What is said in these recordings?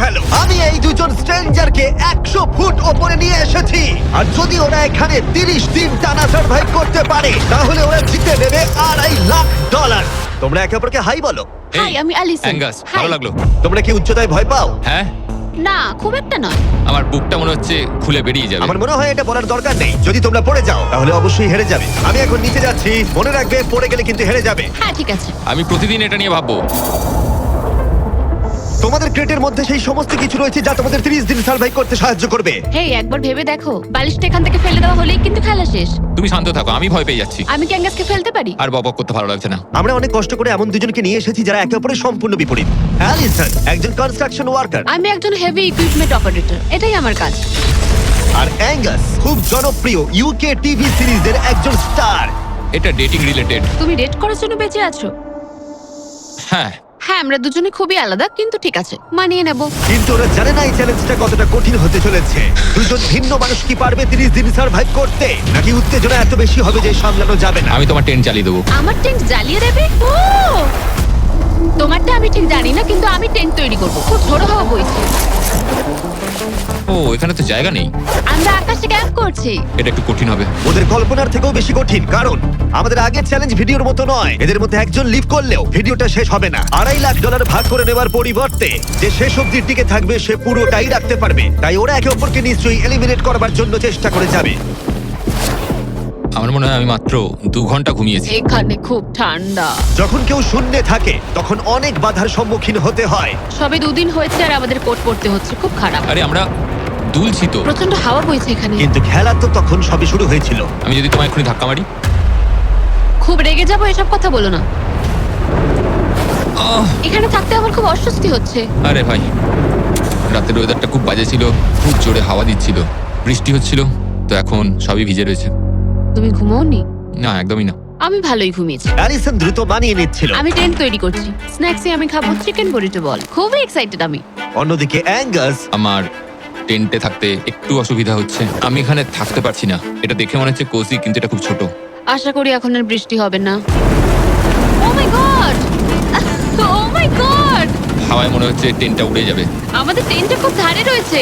ফেলো। আমি এই দুজন স্ট্রেঞ্জারকে 100 ফুট ওপরে নিয়ে এসেছি, আর যদি ওরা এখানে 30 দিন টানা সার্ভাইভ করতে পারে তাহলে ওরা জিতে নেবে $2.5 লাখ। তোমরা একে অপরকে হাই বলো। হাই, আমি অ্যালিসন। Angus, Hi. ভালো লাগলো। তোমরা কি উচ্চতায় ভয় পাও? হ্যাঁ, না, খুব একটা নয়। আমার বুকটা মনে হচ্ছে খুলে বেরিয়ে যাবে। আমার মনে হয় এটা বলার দরকার নেই। যদি তোমরা পড়ে যাও তাহলে অবশ্যই হেরে যাবে। আমি এখন নিচে যাচ্ছি, মনে রাখবে পড়ে গেলে কিন্তু হেরে যাবে। হ্যাঁ, ঠিক আছে। আমি প্রতিদিন এটা নিয়ে ভাববো। তোমাদের ক্রেটের মধ্যে সেই সমস্ত কিছু রয়েছে যা তোমাদের 30 দিন সার্ভাইভ করতে সাহায্য করবে। হেই, একবার ভেবে দেখো, বালিশটা এখান থেকে ফেলে দেওয়া হলেই কিন্তু খেলা শেষ। তুমি শান্ত থাকো, আমি ভয় পেয়ে যাচ্ছি। আমি কি অ্যাঙ্গাসকে ফেলতে পারি? আর বক করতে ভালো লাগছে না। আমরা অনেক কষ্ট করে এমন দুজনকে নিয়ে এসেছি যারা একে অপরের সম্পূর্ণ বিপরীত। অ্যালিসন একজন কনস্ট্রাকশন ওয়ার্কার, আমি একজন হেভি ইকুইপমেন্ট অপারেটর, এটাই আমার কাজ। আর অ্যাঙ্গাস খুব জনপ্রিয় ইউকে টিভি সিরিজের একজন স্টার। এটা ডেটিং রিলেটেড। তুমি ডেট করার জন্য বেঁচে আছো? হ্যাঁ, হ্যাঁ, আমরা দুজনে খুবই আলাদা, কিন্তু ঠিক আছে, মানিয়ে নেব। কিন্তু ওরা জানে না এই চ্যালেঞ্জটা কতটা কঠিন হতে চলেছে। দুজন ভিন্ন মানুষ কি পারবে 30 দিন সার্ভাইভ করতে, নাকি উত্তেজনা এত বেশি হবে যে সামলানো যাবে না? আমি তোমার টেন্ট চালিয়ে দেবো। আমার টেন্ট জ্বালিয়ে দেবে? ও, তোমারটা আমি ঠিক জানি না, কিন্তু আমি টেন্ট তৈরি করব। খুব ঝোড়ো হাওয়া বইছে। ও, এখানে তো জায়গা নেই। আমরা আকাশে ক্যাম্প করছি। এটা একটু কঠিন হবে। ওদের কল্পনার থেকেও বেশি কঠিন, কারণ আমাদের আগের চ্যালেঞ্জ ভিডিওর মতো নয়। এদের মধ্যে একজন লিভ করলেও ভিডিওটা শেষ হবে না। $2.5 লাখ ভাগ করে নেওয়ার পরিবর্তে যে শেষ অবধি টিকে থাকবে সে পুরোটাই রাখতে পারবে। তাই ওরা একে অপরকে নিশ্চয়ই এলিমিনেট করবার জন্য চেষ্টা করে যাবে। আমার মনে হয় আমি মাত্র 2 ঘন্টা ঘুমিয়েছি। এখানে খুব ঠান্ডা। যখন কেউ শূন্যে থাকে তখন অনেক বাধার সম্মুখীন হতে হয়। সবে 2 দিন হয়েছে আর আমাদের কোট পড়তে হচ্ছে, খুব খারাপ। আরে আমরা দুলছি তো। প্রচন্ড হাওয়া বইছে এখানে। কিন্তু খেলা তো তখন সবে শুরু হয়েছিল। আমি যদি তোমায় এক্ষুনি ধাক্কা মারি। খুব রেগে যাবো, এসব কথা বলো না। আহ, এখানে থাকতে আমার খুব অস্বস্তি হচ্ছে। আরে ভাই, রাতের ওয়েদারটা খুব বাজে ছিল, খুব জোরে হাওয়া দিচ্ছিল, বৃষ্টি হচ্ছিল, তো এখন সবই ভিজে রয়েছে। তুমি ঘুমোওনি? না, একদমই না। আমি ভালোই ঘুমিয়েছি। অ্যালিসন দ্রুত মানিয়ে নিচ্ছিল। আমি টেন্ট তৈরি করছি। স্ন্যাক্সে আমি খাবো চিকেন বুরিটো বল। খুবই এক্সাইটেড আমি। অন্যদিকে অ্যাঙ্গাস আমার টেন্টে থাকতে একটু অসুবিধা হচ্ছে। আমি এখানে থাকতে পারছি না। এটা দেখে মনে হচ্ছে কোজি, কিন্তু এটা খুব ছোট। আশা করি এখন আর বৃষ্টি হবে না। ও my God! O my god! হাওয়ায় মনে হচ্ছে টেন্টটা উড়ে যাবে। আমাদের টেন্টটা খুব ধারে রয়েছে।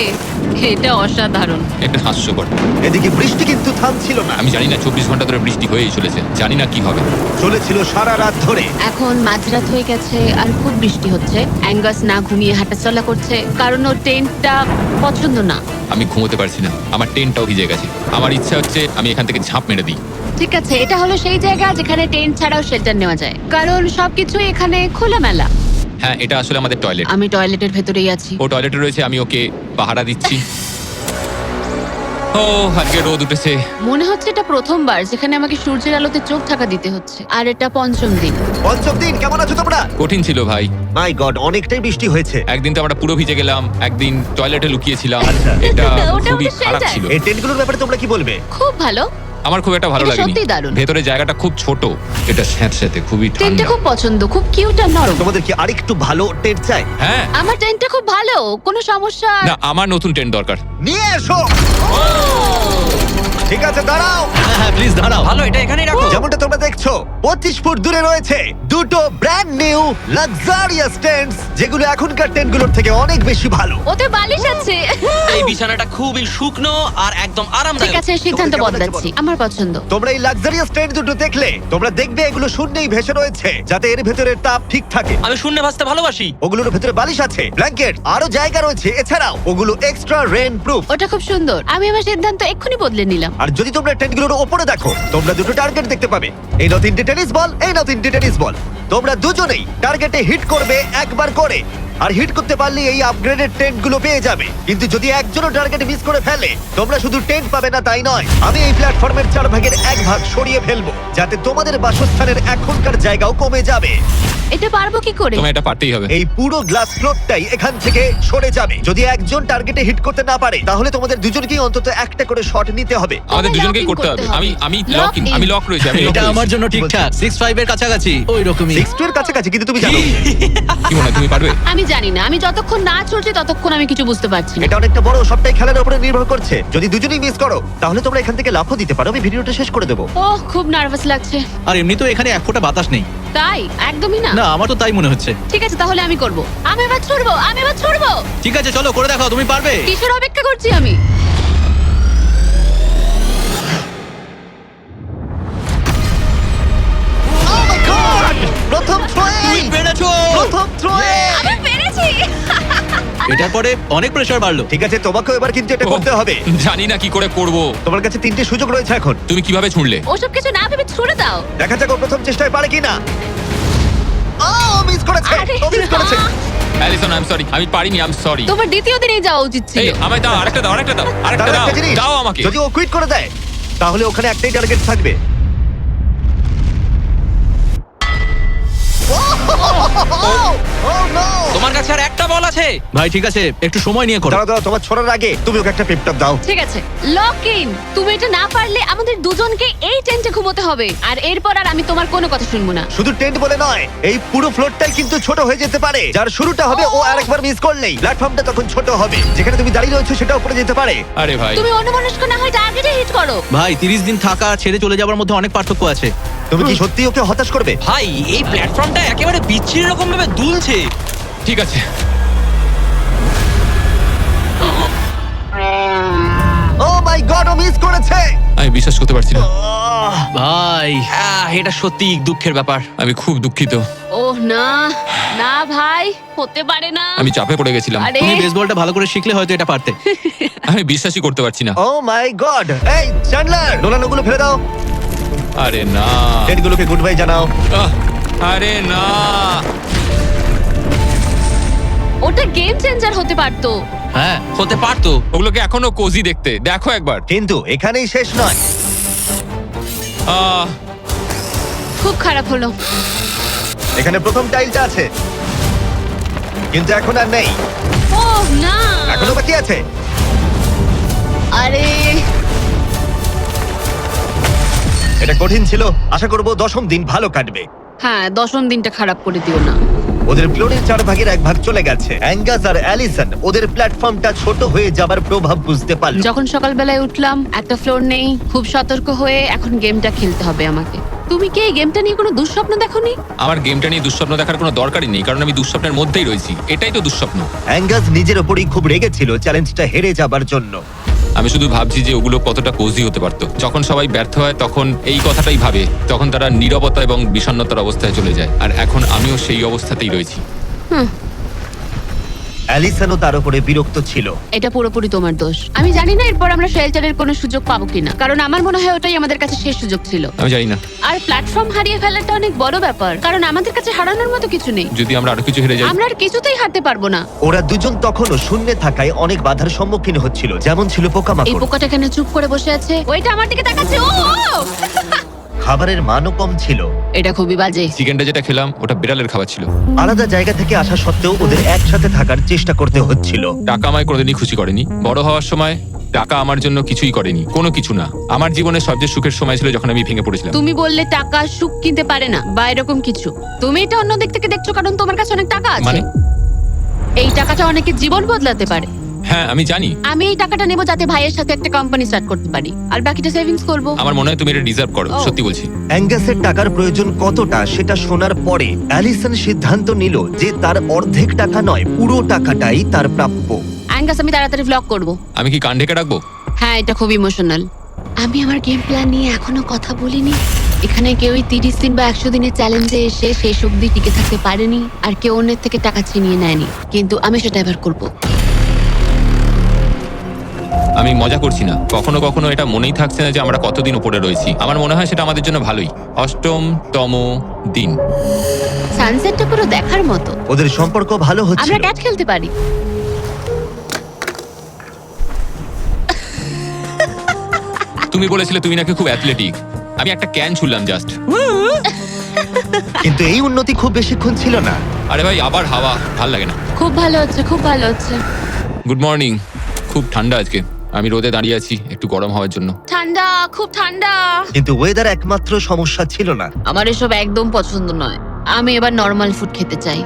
এটা অসাধারণ। এটা হাস্যকর। এদিকে বৃষ্টি কিন্তু থামছিল না। আমি জানি না 24 ঘন্টা ধরে বৃষ্টি হয়েই চলেছে। জানি না কি হবে। চলেছিল সারা রাত ধরে। এখন মাঝরাত হয়ে গেছে আর খুব বৃষ্টি হচ্ছে। অ্যাঙ্গাস না ঘুমিয়ে হাঁটাচলা করছে, কারণ ওর টেন্টটা পছন্দ না। আমি ঘুমোতে পারছি না। আমার টেন্টটাও ভিজে গেছে। আমার ইচ্ছা হচ্ছে আমি এখান থেকে ঝাঁপ মেরে দিই। ঠিক আছে, এটা হলো সেই জায়গা যেখানে টেন্ট ছাড়াও শেল্টার নেওয়া যায়, কারণ সবকিছু এখানে খোলামেলা। হ্যাঁ, এটা আসলে আমাদের টয়লেট। আমি টয়লেটের ভেতরেই আছি। ও টয়লেটে রয়েছে, আমি ওকে পাহারা দিচ্ছি। ও, আজকে রোদ উঠেছে। মনে হচ্ছে এটা প্রথমবার যেখানে আমাকে সূর্যের আলোতে চোখ ঢাকা দিতে হচ্ছে, আর এটা 5ম দিন। পঞ্চম দিন, কেমন আছো তোমরা? কঠিন ছিল ভাই। মাই গড, অনেকটাই বৃষ্টি হয়েছে। একদিন তো আমরা পুরো ভিজে গেলাম, একদিন টয়লেটে লুকিয়েছিলাম। আচ্ছা। এটা ওটা খুবই আমাদের খারাপ shelter। ছিল। এই টেন্টগুলোর ব্যাপারে তোমরা কি বলবে? খুব ভালো। আমার খুব একটা ভালো এটা লাগেনি। সত্যিই দারুণ। ভেতরে জায়গাটা খুব ছোট। এটা স্যাঁতস্যাঁতে, খুবই টেন্টটা ঠান্ডা। খুব পছন্দ, খুব কিউট আর নরম। তোমাদের কি আরেকটু ভালো টেন্ট চাই? হ্যাঁ। আমার টেন্টটা খুব ভালো, কোনো সমস্যা। না, আমার নতুন টেন্ট দরকার। নিয়ে এসো। ঠিক আছে, দাঁড়াও। হ্যাঁ প্লিজ দাঁড়াও। ভালো, এটা এখানেই রাখো। যেমনটা তোমরা দেখছো 25 ফুট দূরে রয়েছে দুটো ব্র্যান্ড নিউ লাক্সারিয়াস টেন্টস, যেগুলো এখনকার টেন্টগুলোর থেকে অনেক বেশি ভালো। ওতে বালিশ আছে। এই বিছানাটা খুবই শুকনো আর একদম ঠিক আরামদায়ক। আছে, সিদ্ধান্ত কেমন লাগছে বদলাচ্ছি। বলো? আমার পছন্দ। তোমরা এই লাক্সারিয়াস টেন্ট দুটো দেখলে তোমরা দেখবে এগুলো শূন্যেই ভেসে রয়েছে, যাতে এর ভেতরের তাপ ঠিক থাকে। আমি শূন্যে ভাসতে ভালোবাসি। ওগুলোর ভেতরে বালিশ আছে, ব্ল্যাঙ্কেট, আরো জায়গা রয়েছে। এছাড়াও ওগুলো এক্সট্রা রেন প্রুফ। ওটা খুব সুন্দর। আমি আমার সিদ্ধান্ত এক্ষুনি বদলে নিলাম। আর যদি তোমরা টেন্টগুলোর উপরে দেখো, তোমরা দুটো টার্গেট দেখতে পাবে। এই নাও 3টে টেনিস বল, এই নাও 3টে টেনিস বল। তোমরা দুজনেই টার্গেটে হিট করবে একবার করে, আর হিট করতে পারলে এই আপগ্রেডেড টেন্ট গুলো পেয়ে যাবে। কিন্তু যদি একজনও টার্গেট মিস করে ফেলে, তোমরা শুধু টেন্ট পাবে না তাই নয়, আমি এই প্ল্যাটফর্মের 4 ভাগের 1 ভাগ সরিয়ে ফেলবো, যাতে তোমাদের বাসস্থানের এখনকার জায়গাও কমে যাবে। এটা পারবো কি করে? তোমায় এটা পারতেই হবে। এই পুরো গ্লাস ফ্লোরটাই এখান থেকে সরে যাবে। যদি একজন টার্গেটে হিট করতে না পারে, তাহলে তোমাদের দুজনকেই অন্তত একটা করে শট নিতে হবে। আমাদের তোমায় দুজনকেই lock in করতে হবে। করতে হবে। আমি Lock লক ইন, in। আমি লক রয়েছে। আমি lock এটা রয়েছি। আমার জন্য ঠিকঠাক 6'5" এর কাছাকাছি ওই রকমই। 6'2" এর কাছাকাছি, কিন্তু তুমি জানো কি মনে হয় তুমি পারবে? আমি জানি না, আমি যতক্ষণ না চলছি ততক্ষণ আমি কিছু বুঝতে পারছি না। এটা অনেকটা বড়, সবটাই খেলার উপরে নির্ভর করছে। যদি দুজনেই মিস করো তাহলে তোমরা এখান থেকে লাফও দিতে পারো, আমি ভিডিওটা শেষ করে দেবো। ওহ, খুব নার্ভাস লাগছে। আর এমনি তো এখানে এক ফোঁটা বাতাস নেই। তাই? একদমই না। না, আমার তো তাই মনে হচ্ছে। ঠিক আছে, তাহলে আমি করব। আমি এবার ছুড়বো। ঠিক আছে, চলো করে দেখাও, তুমি পারবে। কিসের অপেক্ষা করছি আমি? Oh my God! প্রথম থ্রোয়ে! তুমি পেরেছো। প্রথম থ্রোয়ে! আমি পেরেছি। এটার পরে অনেক প্রেসার বাড়লো। ঠিক আছে, তোমাকেও এবার কিন্তু এটা করতে হবে। জানি না কি করে করব। তোমার কাছে 3টে সুযোগ রয়েছে এখন। তুমি কিভাবে ছুঁড়লে? ওসব কিছু না ভেবে ছুড়ে দাও। দেখা যাক ও প্রথম চেষ্টায় পারে কিনা। মিস করেছে, আরে ও মিস করেছে। না। অ্যালিসন, আই এম সরি, আমি পারিনি, আই এম সরি। তোমার দ্বিতীয় দিনেই যাওয়া উচিত ছিল। এই আমায় দাও, আরেকটা দাও, আরেকটা দাও, আরেকটা তাহলে দাও, একটা জিনিস, দাও আমাকে। যদি ও কুইট করে দেয় তাহলে ওখানে একটাই টার্গেট থাকবে। Oh no! তোমার কাছে আর একটা বল আছে। ভাই ঠিক আছে, একটু সময় নিয়ে করো। দাঁড়াও, তোমার ছড়ার আগে তুমি ওকে একটা পেপটপ দাও। ঠিক আছে, লক ইন। তুমি এটা না পারলে আমাদের দুজনকে এই টেন্টে ঘুমোতে হবে, আর এরপর আর আমি তোমার কোনো কথা শুনবো না। শুধু টেন্ট বলে নয়, এই পুরো ফ্লোরটাই কিন্তু ছোট হয়ে যেতে পারে। যার শুরুটা হবে ও আরেকবার মিস করলেই প্ল্যাটফর্মটা তখন ছোট হবে। যেখানে তুমি দাঁড়িয়ে রয়েছো সেটা উপরে যেতে পারে। আরে ভাই, তুমি অন্যমনস্ক না হয় টার্গেটে হিট করো। ভাই 30 দিন থাকা আর ছেড়ে চলে যাওয়ার মধ্যে অনেক পার্থক্য আছে। তুমি কি সত্যি ওকে হতাশ করবে? ভাই, এই প্ল্যাটফর্মটা একেবারে বিচ্ছিরি রকম ভাবে দুলছে। ঠিক আছে। ও মাই গড, ও মিস করেছে। আমি বিশ্বাস করতে পারছি না। ভাই এটা সত্যি দুঃখের ব্যাপার। আমি খুব দুঃখিত। ওহ না, না ভাই, হতে পারে না। আমি চাপে পড়ে গেছিলাম। আরে তুমি বেসবলটা ভালো করে শিখলে হয়তো এটা পারতে। আমি বিশ্বাসই করতে পারছি না। ও মাই গড! এই চ্যান্ডলার, নোলান ওগুলো ফেলে দাও। আরে না, টেন্টগুলোকে গুড বাই জানাও। আহ, আরে না। ওটা গেম চেঞ্জার হতে পারতো। হ্যাঁ, হতে পারতো। ওগুলোকে এখনো কোজি দেখতে, দেখো একবার। কিন্তু এখানেই শেষ নয়। আহ, খুব খারাপ হলো। এখানে প্রথম টাইলটা আছে, কিন্তু এখন আর নেই। ওহ না। এখনো বাকি আছে। আরে এটা কঠিন ছিল। আশা করবো 10ম দিন ভালো কাটবে। হ্যাঁ, 10ম দিনটা খারাপ করে দিও না। ওদের ফ্লোরের 4 ভাগের 1 ভাগ চলে গেছে। অ্যাঙ্গাস আর অ্যালিসন ওদের প্ল্যাটফর্মটা ছোট হয়ে যাবার প্রভাব বুঝতে পারল। যখন সকালবেলায় উঠলাম, একটা ফ্লোর নেই। খুব সতর্ক হয়ে এখন গেমটা খেলতে হবে আমাকে। তুমি কি এই গেমটা নিয়ে কোনো দুঃস্বপ্ন দেখোনি? আমার গেমটা নিয়ে দুঃস্বপ্ন দেখার কোনো দরকারই নেই, কারণ আমি দুঃস্বপ্নের মধ্যেই রয়েছি। এটাই তো দুঃস্বপ্ন। অ্যাঙ্গাস নিজের ওপরই খুব রেগেছিল চ্যালেঞ্জটা হেরে যাবার জন্য। আমি শুধু ভাবছি যে ওগুলো কতটা কোজি হতে পারতো। যখন সবাই ব্যর্থ হয় তখন এই কথাটাই ভাবে, তখন তারা নীরবতা এবং বিষণ্ণতার অবস্থায় চলে যায়। আর এখন আমিও সেই অবস্থাতেই রয়েছি। অ্যালিসনও তার উপরে বিরক্ত ছিল। এটা পুরোপুরি তোমার দোষ। আমি জানি না এরপর আমরা শেল্টারের কোনো সুযোগ পাবো কিনা, কারণ আমার মনে হয় ওটাই আমাদের কাছে শেষ সুযোগ ছিল। আমি জানি না, আর প্ল্যাটফর্ম হারিয়ে ফেলাটা অনেক বড় ব্যাপার, কারণ আমাদের কাছে হারানোর মতো কিছু নেই। যদি আমরা আরো কিছু হেরে যাই। আমরা আর কিছুতেই হারতে পারবো না। ওরা দুজন তখনও শূন্যে থাকায় অনেক বাধার সম্মুখীন হচ্ছিল, যেমন ছিল এই পোকামাকড়। পোকাটা এখানে চুপ করে বসে আছে, ওইটা আমার দিকে তাকাচ্ছে। ও খাবারের মানও কম ছিল। এটা খুবই বাজে। চিকেনটা যেটা খেলাম ওটা বিড়ালের খাবার ছিল। আলাদা জায়গা থেকে আসা সত্ত্বেও ওদের একসাথে থাকার চেষ্টা করতে হচ্ছিল। টাকা আমায় কোনোদিনই খুশি করেনি। বড় হওয়ার সময় টাকা আমার জন্য কিছুই করেনি, কোনো কিছু না। আমার জীবনের সবচেয়ে সুখের সময় ছিল যখন আমি ভেঙে পড়েছিলাম। তুমি বললে টাকা সুখ কিনতে পারে না বা এরকম কিছু। তুমি এটা অন্য দিক থেকে দেখছো কারণ তোমার কাছে অনেক টাকা আছে। মানে? এই টাকাটা অনেকের জীবন বদলাতে পারে। হ্যাঁ আমি জানি। আমি এই টাকাটা নেব যাতে ভাইয়ের সাথে একটা কোম্পানি স্টার্ট করতে পারি, আর বাকিটা সেভিংস করব। আমার মনে হয় তুমি এটা ডিজার্ভ করো, ও। সত্যি বলছি। অ্যাঙ্গাসের টাকার প্রয়োজন কতটা সেটা শোনার পরে অ্যালিসন সিদ্ধান্ত নিল যে তার অর্ধেক টাকা নয়, পুরো টাকাটাই তার প্রাপ্য। অ্যাঙ্গাস, আমি তাড়াতাড়ি ভ্লগ করব। আমি কি কান ঢেকে রাখবো? হ্যাঁ, এটা খুব ইমোশনাল। আমি আমার গেম প্ল্যান নিয়ে এখনো কথা বলিনি। এখানে কেউই 30 দিন বা 100 দিনের চ্যালেঞ্জে এসে শেষ অবধি টিকে থাকতে পারেনি, আর কেউ অন্যের থেকে টাকা ছিনিয়ে নেয়নি। কিন্তু আমি সেটা এবার করব। আমি মজা করছি না। কখনো কখনো এটা মনেই থাকছে না যে আমরা কতদিন উপরে রয়েছি। আমার মনে হয় সেটা আমাদের জন্য ভালোই। 8তম দিন। সানসেটটা পুরো দেখার মতো। ওদের সম্পর্ক ভালো আমরা হচ্ছিল। ক্যাট খেলতে পারি। তুমি বলেছিলে তুমি নাকি খুব অ্যাথলেটিক। আমি একটা ক্যান ছুড়লাম জাস্ট। কিন্তু এই উন্নতি খুব বেশিক্ষণ ছিল না। আরে ভাই, আবার হাওয়া, ভাল লাগে না। খুব ভালো হচ্ছে, খুব ভালো হচ্ছে। Good morning. খুব ঠান্ডা আজকে। আমি রোদে দাঁড়িয়ে আছি একটু গরম হওয়ার জন্য। ঠান্ডা, খুব ঠান্ডা। কিন্তু ওয়েদার একমাত্র সমস্যা ছিল না। আমার এসব একদম পছন্দ নয়। আমি এবার নর্মাল ফুড খেতে চাই।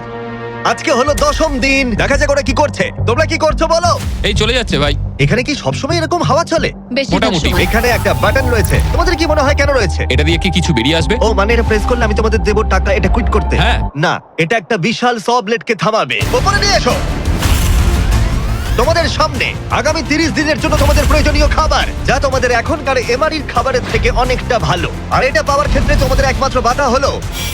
আজকে হলো 10ম দিন, দেখা যাক ওরা কি করছে। তোমরা কি করছো বলো? এই চলে যাচ্ছে ভাই। এখানে কি সবসময় এরকম হাওয়া চলে? বেশিরভাগ মোটামুটি। সময়। এখানে একটা বাটন রয়েছে, তোমাদের কি মনে হয় কেন রয়েছে? এটা দিয়ে কি কিছু বেরিয়ে আসবে? ও মানে এটা প্রেস করলে আমি তোমাদের দেবো টাকা এটা কুইট করতে? হ্যাঁ। না, এটা একটা বিশাল স ব্লেডকে থামাবে। উপরে নিয়ে এসো। তোমাদের সামনে আগামী 30 দিনের জন্য তোমাদের প্রয়োজনীয় খাবার, যা তোমাদের এখনকার এমআরির খাবারের থেকে অনেকটা ভালো। আর এটা পাওয়ার ক্ষেত্রে তোমাদের একমাত্র বাধা হলো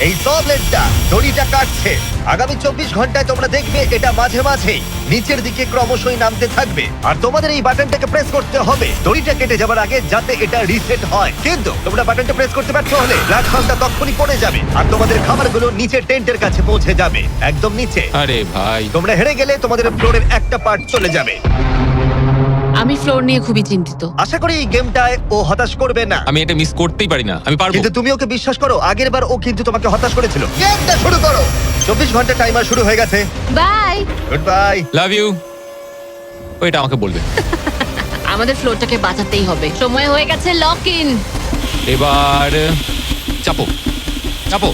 এই স ব্লেডটা দড়িটা কাটছে। আগামী 24 ঘন্টায় তোমরা দেখবে এটা মাঝে মাঝেই নিচের দিকে ক্রমশই নামতে থাকবে। আর তোমাদের এই বাটনটাকে প্রেস করতে হবে দড়িটা কেটে যাবার আগে, যাতে এটা রিসেট হয়। কিন্তু তোমরা বাটনটা প্রেস করতে ব্যর্থ হলে প্ল্যাটফর্মটা তখনই পড়ে যাবে আর তোমাদের খাবারগুলো নিচে টেন্টের কাছে পৌঁছে যাবে, একদম নিচে। আরে ভাই, তোমরা হেরে গেলে তোমাদের ফ্লোরের একটা পার্ট চলে যাবে। আমি ফ্লোর নিয়ে খুবই চিন্তিত। আশা করি এই গেমটায় ও হতাশ করবে না। আমি এটা মিস করতেই পারি না, আমি পারবো। কিন্তু তুমি ওকে বিশ্বাস করো, আগের বার ও কিন্তু তোমাকে হতাশ করেছিল। গেমটা শুরু করো। 24 ঘন্টা টাইমার শুরু হয়ে গেছে। Bye. Good bye. Love you. ওইটা আমাকে বলবে। আমাদের ফ্লোরটাকে বাঁচাতেই হবে। সময় হয়ে গেছে লক ইন। এবার চাপো চাপো।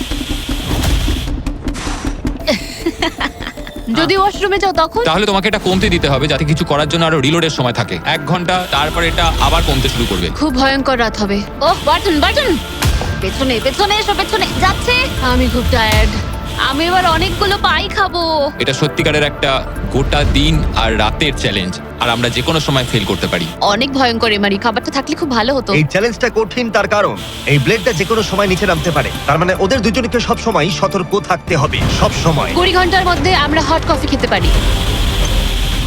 যদি ওয়াশরুমে যাও তখন? তাহলে তোমাকে এটা কমতে দিতে হবে, যাতে কিছু করার জন্য আরো রিলোডের সময় থাকে। 1 ঘন্টা, তারপর এটা আবার কমতে শুরু করবে। খুব ভয়ঙ্কর রাত হবে। ওহ বাটন বাটন, পেছনে পেছনে এসো, পেছনে যাচ্ছে। আমি খুব টায়ার্ড, আমি এবার অনেকগুলো পাই খাবো। এটা সত্যিকারের একটা গোটা দিন আর রাতের চ্যালেঞ্জ, আর আমরা যে কোনো সময় ফেল করতে পারি। অনেক ভয়ঙ্কর এমারি, খাবারটা থাকলে খুব ভালো হতো। এই চ্যালেঞ্জটা কঠিন তার কারণ এই ব্লেডটা যে কোনো সময় নিচে নামতে পারে। তার মানে ওদের দুজনকে সব সময় সতর্ক থাকতে হবে, সব সময়। 20 ঘন্টার মধ্যে আমরা হট কফি খেতে পারি।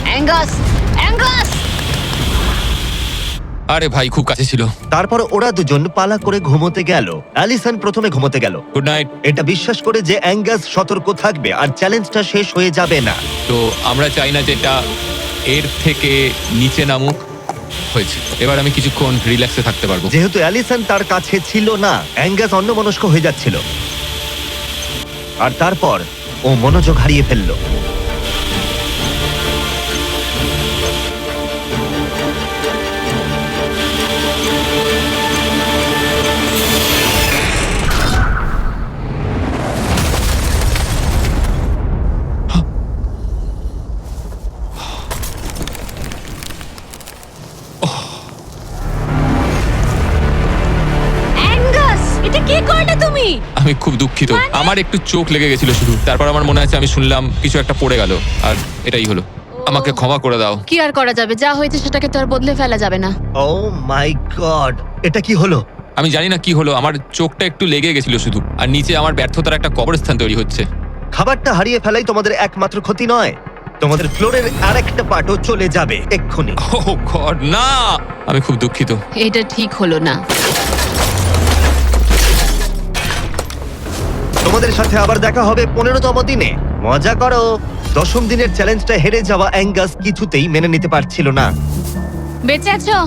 Angus Angus. আরে ভাই, খুব কাছে ছিল। তারপর ওরা দুজন পালা করে ঘুমোতে গেল। অ্যালিসন প্রথমে ঘুমোতে গেল, গুড নাইট। এটা বিশ্বাস করে যে অ্যাঙ্গাস সতর্ক থাকবে আর চ্যালেঞ্জটা শেষ হয়ে যাবে না। তো আমরা চাই না যেটা এর থেকে নিচে নামুক। হয়েছে, এবার আমি কিছুক্ষণ রিল্যাক্সে থাকতে পারবো। যেহেতু অ্যালিসন তার কাছে ছিল না, অ্যাঙ্গাস অন্যমনস্ক হয়ে যাচ্ছিল। আর তারপর ও মনোযোগ হারিয়ে ফেললো। অ্যাঙ্গাস, এটা কি করলে তুমি? আমি খুব দুঃখিত, আমার একটু চোখ লেগে গেছিল শুধু। তারপর আমার মনে আছে আমি শুনলাম কিছু একটা পড়ে গেল, আর এটাই হলো। আমাকে ক্ষমা করে দাও। কি আর করা যাবে, যা হয়েছে সেটাকে তো আর বদলে ফেলা যাবে না। ও মাই গড, এটা কি হলো? আমি জানি না কি হলো, আমার চোখটা একটু লেগে গেছিল শুধু, আর নিচে আমার ব্যর্থতার একটা কবরস্থান তৈরি হচ্ছে। খাবারটা হারিয়ে ফেলাই তোমাদের একমাত্র ক্ষতি নয়, তোমাদের ফ্লোরের আরেকটা পার্টও চলে যাবে এক্ষুনি। ও গড, না! আমি খুব দুঃখিত। এটা ঠিক হলো না। তোমাদের সাথে আবার দেখা হবে 15তম দিনে। মজা করো। 10ম দিনের চ্যালেঞ্জটা হেরে যাওয়া অ্যাঙ্গাস কিছুতেই মেনে নিতে পারছিল না। বেঁচে আছো?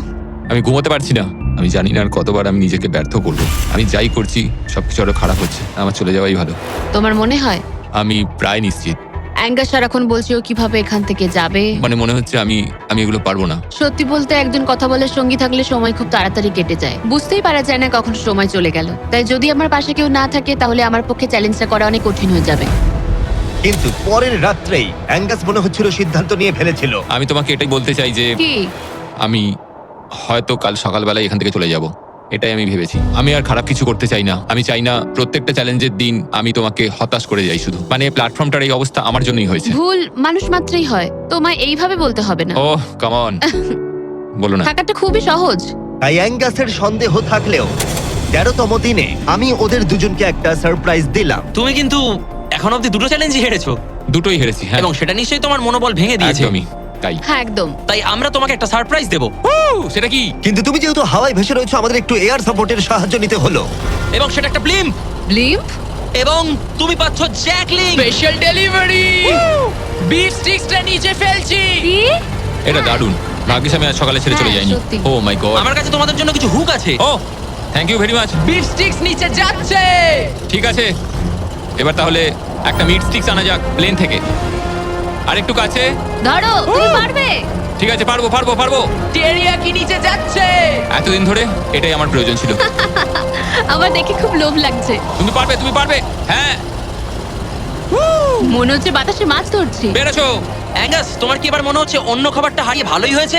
আমি ঘুমোতে পারছি না। আমি জানি না আর কতবার আমি নিজেকে ব্যর্থ করবো। আমি যাই করছি সবকিছু আরো খারাপ হচ্ছে। আমার চলে যাওয়াই ভালো। তোমার মনে হয়? আমি প্রায় নিশ্চিত। অ্যাঙ্গাস সারাক্ষণ বলছে ও কিভাবে এখান থেকে যাবে। মানে মনে হচ্ছে আমি এগুলো পারবো না। সত্যি বলতে একজন কথা বলার সঙ্গী থাকলে সময় খুব তাড়াতাড়ি কেটে যায়, বুঝতেই পারা যায় না কখন সময় চলে গেল। তাই যদি আমার পাশে কেউ না থাকে তাহলে আমার পক্ষে চ্যালেঞ্জটা করা অনেক কঠিন হয়ে যাবে। কিন্তু পরের রাত্রেই অ্যাঙ্গাস মনে হচ্ছিল সিদ্ধান্ত নিয়ে ফেলেছিল। আমি তোমাকে এটাই বলতে চাই যে কি? আমি হয়তো কাল সকালবেলায় এখান থেকে চলে যাব। এটাই আমি ভেবেছি। আমি আর খারাপ কিছু করতে চাই না। আমি চাই না প্রত্যেকটা চ্যালেঞ্জের দিন আমি তোমাকে হতাশ করে যাই শুধু। মানে প্ল্যাটফর্মটার এই অবস্থা আমার জন্যই হয়েছে। ভুল মানুষ মাত্রই হয়, তোমায় এইভাবে বলতে হবে না। ওহ কাম অন, বলো না। থাকাটা খুবই সহজ। তাই অ্যাঙ্গাসের সন্দেহ থাকলেও 13তম দিনে আমি ওদের দুজনকে একটা সারপ্রাইজ দিলাম। তুমি কিন্তু এখন অব্দি দুটো চ্যালেঞ্জই হেরেছো, দুটোই হেরেছি, হ্যাঁ। এবং সেটা নিশ্চয়ই তোমার মনোবল ভেঙে দিয়েছে। একদমই তাই। হ্যাঁ একদম। তাই আমরা তোমাকে একটা সারপ্রাইজ দেবো, সেটা কি? কিন্তু তুমি যেহেতু হাওয়ায় ভেসে রয়েছো, আমাদের একটু এয়ার সাপোর্টের সাহায্য নিতে হলো। এবং সেটা একটা ব্লিম্প। ব্লিম্প? এবং তুমি পাচ্ছ জ্যাকলিং। Special delivery. বিফ স্টিক্সটা নিচে ফেলছি। কি? এটা দারুণ। ভাগ্যিস আমি আজ সকালে ছেড়ে চলে হ্যাঁ, যাইনি। সত্যি। Oh my God. আমার কাছে তোমাদের জন্য কিছু হুক আছে। Oh thank you very much. Beef sticks নিচে যাচ্ছে। ঠিক আছে, এবার তাহলে একটা মিট স্টিক্স আনা যাক প্লেন থেকে। আর একটু কাছে। ধরো, তুমি পারবে। ঠিক আছে, পারবো পারবো পারবো। টেরিয়াকি নিচে যাচ্ছে। এতদিন ধরে এটাই আমার প্রয়োজন ছিল। আমার দেখে খুব লোভ লাগছে। তুমি পারবে, তুমি পারবে। হ্যাঁ, মনে হচ্ছে বাতাসে মাছ ধরছি। বেরোছো। অ্যাঙ্গাস, তোমার কি এবার মনে হচ্ছে অন্য খাবারটা হারিয়ে ভালোই হয়েছে?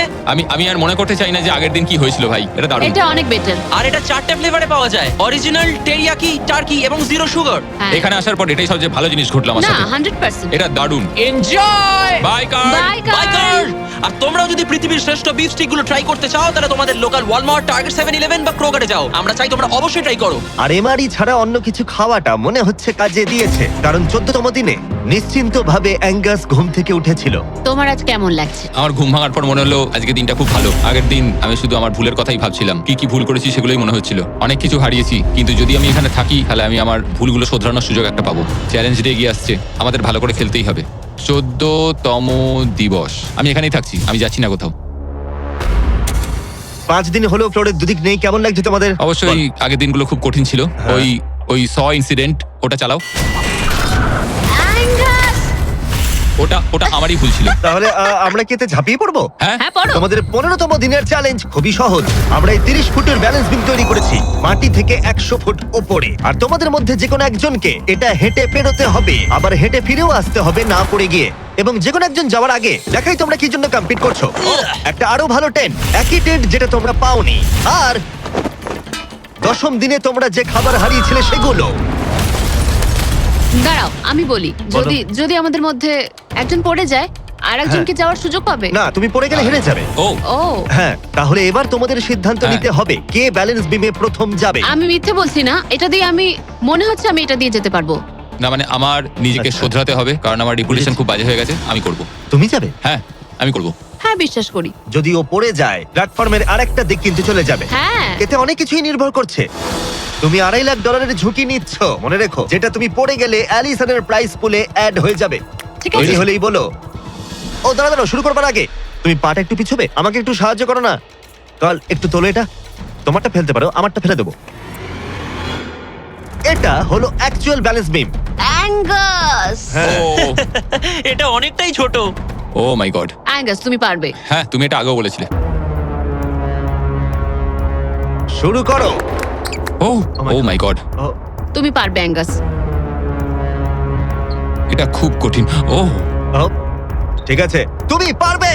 আমি আর মনে করতে চাই না যে আগের দিন কি হয়েছিল ভাই, এটা দারুণ। এটা অনেক বেটার। আর এটা 4টে ফ্লেভারে পাওয়া যায়, অরিজিনাল, টেরিয়াকি, টার্কি এবং জিরো সুগার। এখানে আসার পর এটাই সবচেয়ে ভালো জিনিস ঘটলো আমার না, সাথে। 100%। এটা দারুণ। Enjoy. Bye car. Bye bye car. আর তোমরাও যদি পৃথিবীর শ্রেষ্ঠ বিফ স্টিক গুলো ট্রাই করতে চাও তাহলে তোমাদের লোকাল ওয়ালমার্ট, টার্গেট, 7-11 বা ক্রোগারে যাও। আমরা চাই তোমরা অবশ্যই ট্রাই করো। আর এমআরই ছাড়া অন্য কিছু খাওয়াটা মনে হচ্ছে কাজে দিয়েছে, কারণ 14তম দিনে নিশ্চিন্তভাবে অ্যাঙ্গাস ঘুম থেকে উঠেছিল। তোমার আজ কেমন লাগছে? আমার ঘুম ভাঙার পর মনে হলো আজকে দিনটা খুব ভালো। আগের দিন আমি শুধু আমার ভুলের কথাই ভাবছিলাম, কি কি ভুল করেছি সেগুলোই মনে হচ্ছিল। অনেক কিছু হারিয়েছি, কিন্তু যদি আমি এখানে থাকি তাহলে আমি আমার ভুলগুলো শোধরানোর সুযোগ একটা পাবো। চ্যালেঞ্জ ডে এগিয়ে আসছে, আমাদের ভালো করে খেলতেই হবে। 14তম দিবস। আমি এখানেই থাকছি, আমি যাচ্ছি না কোথাও। 5 দিন হলো ফ্লোরের দুদিক নেই, কেমন লাগছে তোমাদের? অবশ্যই আগের দিনগুলো খুব কঠিন ছিল। ওই ইনসিডেন্ট, ওটা চালাও। ওটা আমারই ভুল ছিল। তাহলে আমরা কি এতে ঝাঁপিয়ে পড়বো? হ্যাঁ, হ্যাঁ, পড়ো। তোমাদের 15তম দিনের চ্যালেঞ্জ খুবই সহজ। আমরা এই 30 ফুটের ব্যালেন্স বিম তৈরি করেছি মাটি থেকে 100 ফুট ওপরে, আর তোমাদের মধ্যে যে কোনো একজনকে এটা হেঁটে পেরোতে হবে, আবার হেঁটে ফিরেও আসতে হবে না পড়ে গিয়ে। এবং যে কোনো একজন যাওয়ার আগে দেখাই তোমরা কি জন্য কমপ্লিট করছো। একটা আরো ভালো টেন্ট, একই টেন্ট যেটা তোমরা পাওনি। আর 10ম দিনে তোমরা যে খাবার হারিয়েছিলে সেগুলো। দাঁড়াও, আমি বলি, যদি আমাদের মধ্যে একজন পড়ে যায় আর একজনকে যাওয়ার সুযোগ পাবে। না, তুমি পড়ে গেলে হেরে যাবে। ও ও, হ্যাঁ, তাহলে এবার তোমাদের সিদ্ধান্ত হ্যাঁ। নিতে হবে কে ব্যালেন্স বিমে প্রথম যাবে। আমি মিথ্যে বলছি না, এটা দিয়ে মনে হচ্ছে আমি এটা দিয়ে যেতে পারবো। না, মানে আমার নিজেকে আচ্ছা। শোধরাতে হবে, কারণ আমার রেপুটেশন খুব বাজে হয়ে গেছে। আমি করব। তুমি যাবে? হ্যাঁ, আমি করব। হ্যাঁ, বিশ্বাস করি। যদি ও পড়ে যায় প্ল্যাটফর্মের আরেকটা দিক কিন্তু চলে যাবে। হ্যাঁ, এতে অনেক কিছুই নির্ভর করছে। তুমি $2.5 লাখ ঝুঁকি নিচ্ছ, মনে রেখো, যেটা তুমি পড়ে গেলে অ্যালিসনের প্রাইস পুলে অ্যাড হয়ে যাবে। ঠিক আছে। তৈরি হলেই বলো। ও দাঁড়াও, শুরু করবার আগে তুমি পাটা একটু পিছবে, আমাকে একটু সাহায্য করো না। কাল একটু তোলো এটা, তোমারটা ফেলতে পারো, আমারটা ফেলে দেবো। এটা হলো অ্যাকচুয়াল ব্যালেন্স বিম। অ্যাঙ্গাস। হ্যাঁ, ও এটা অনেকটাই ছোট। ও মাই গড। অ্যাঙ্গাস, তুমি পারবে। হ্যাঁ, তুমি এটা আগেও বলেছিলে। শুরু করো। Oh my oh God. My God, oh, তুমি পারবে অ্যাঙ্গাস। এটা খুব কঠিন। ও ও, ঠিক আছে, তুমি পারবে।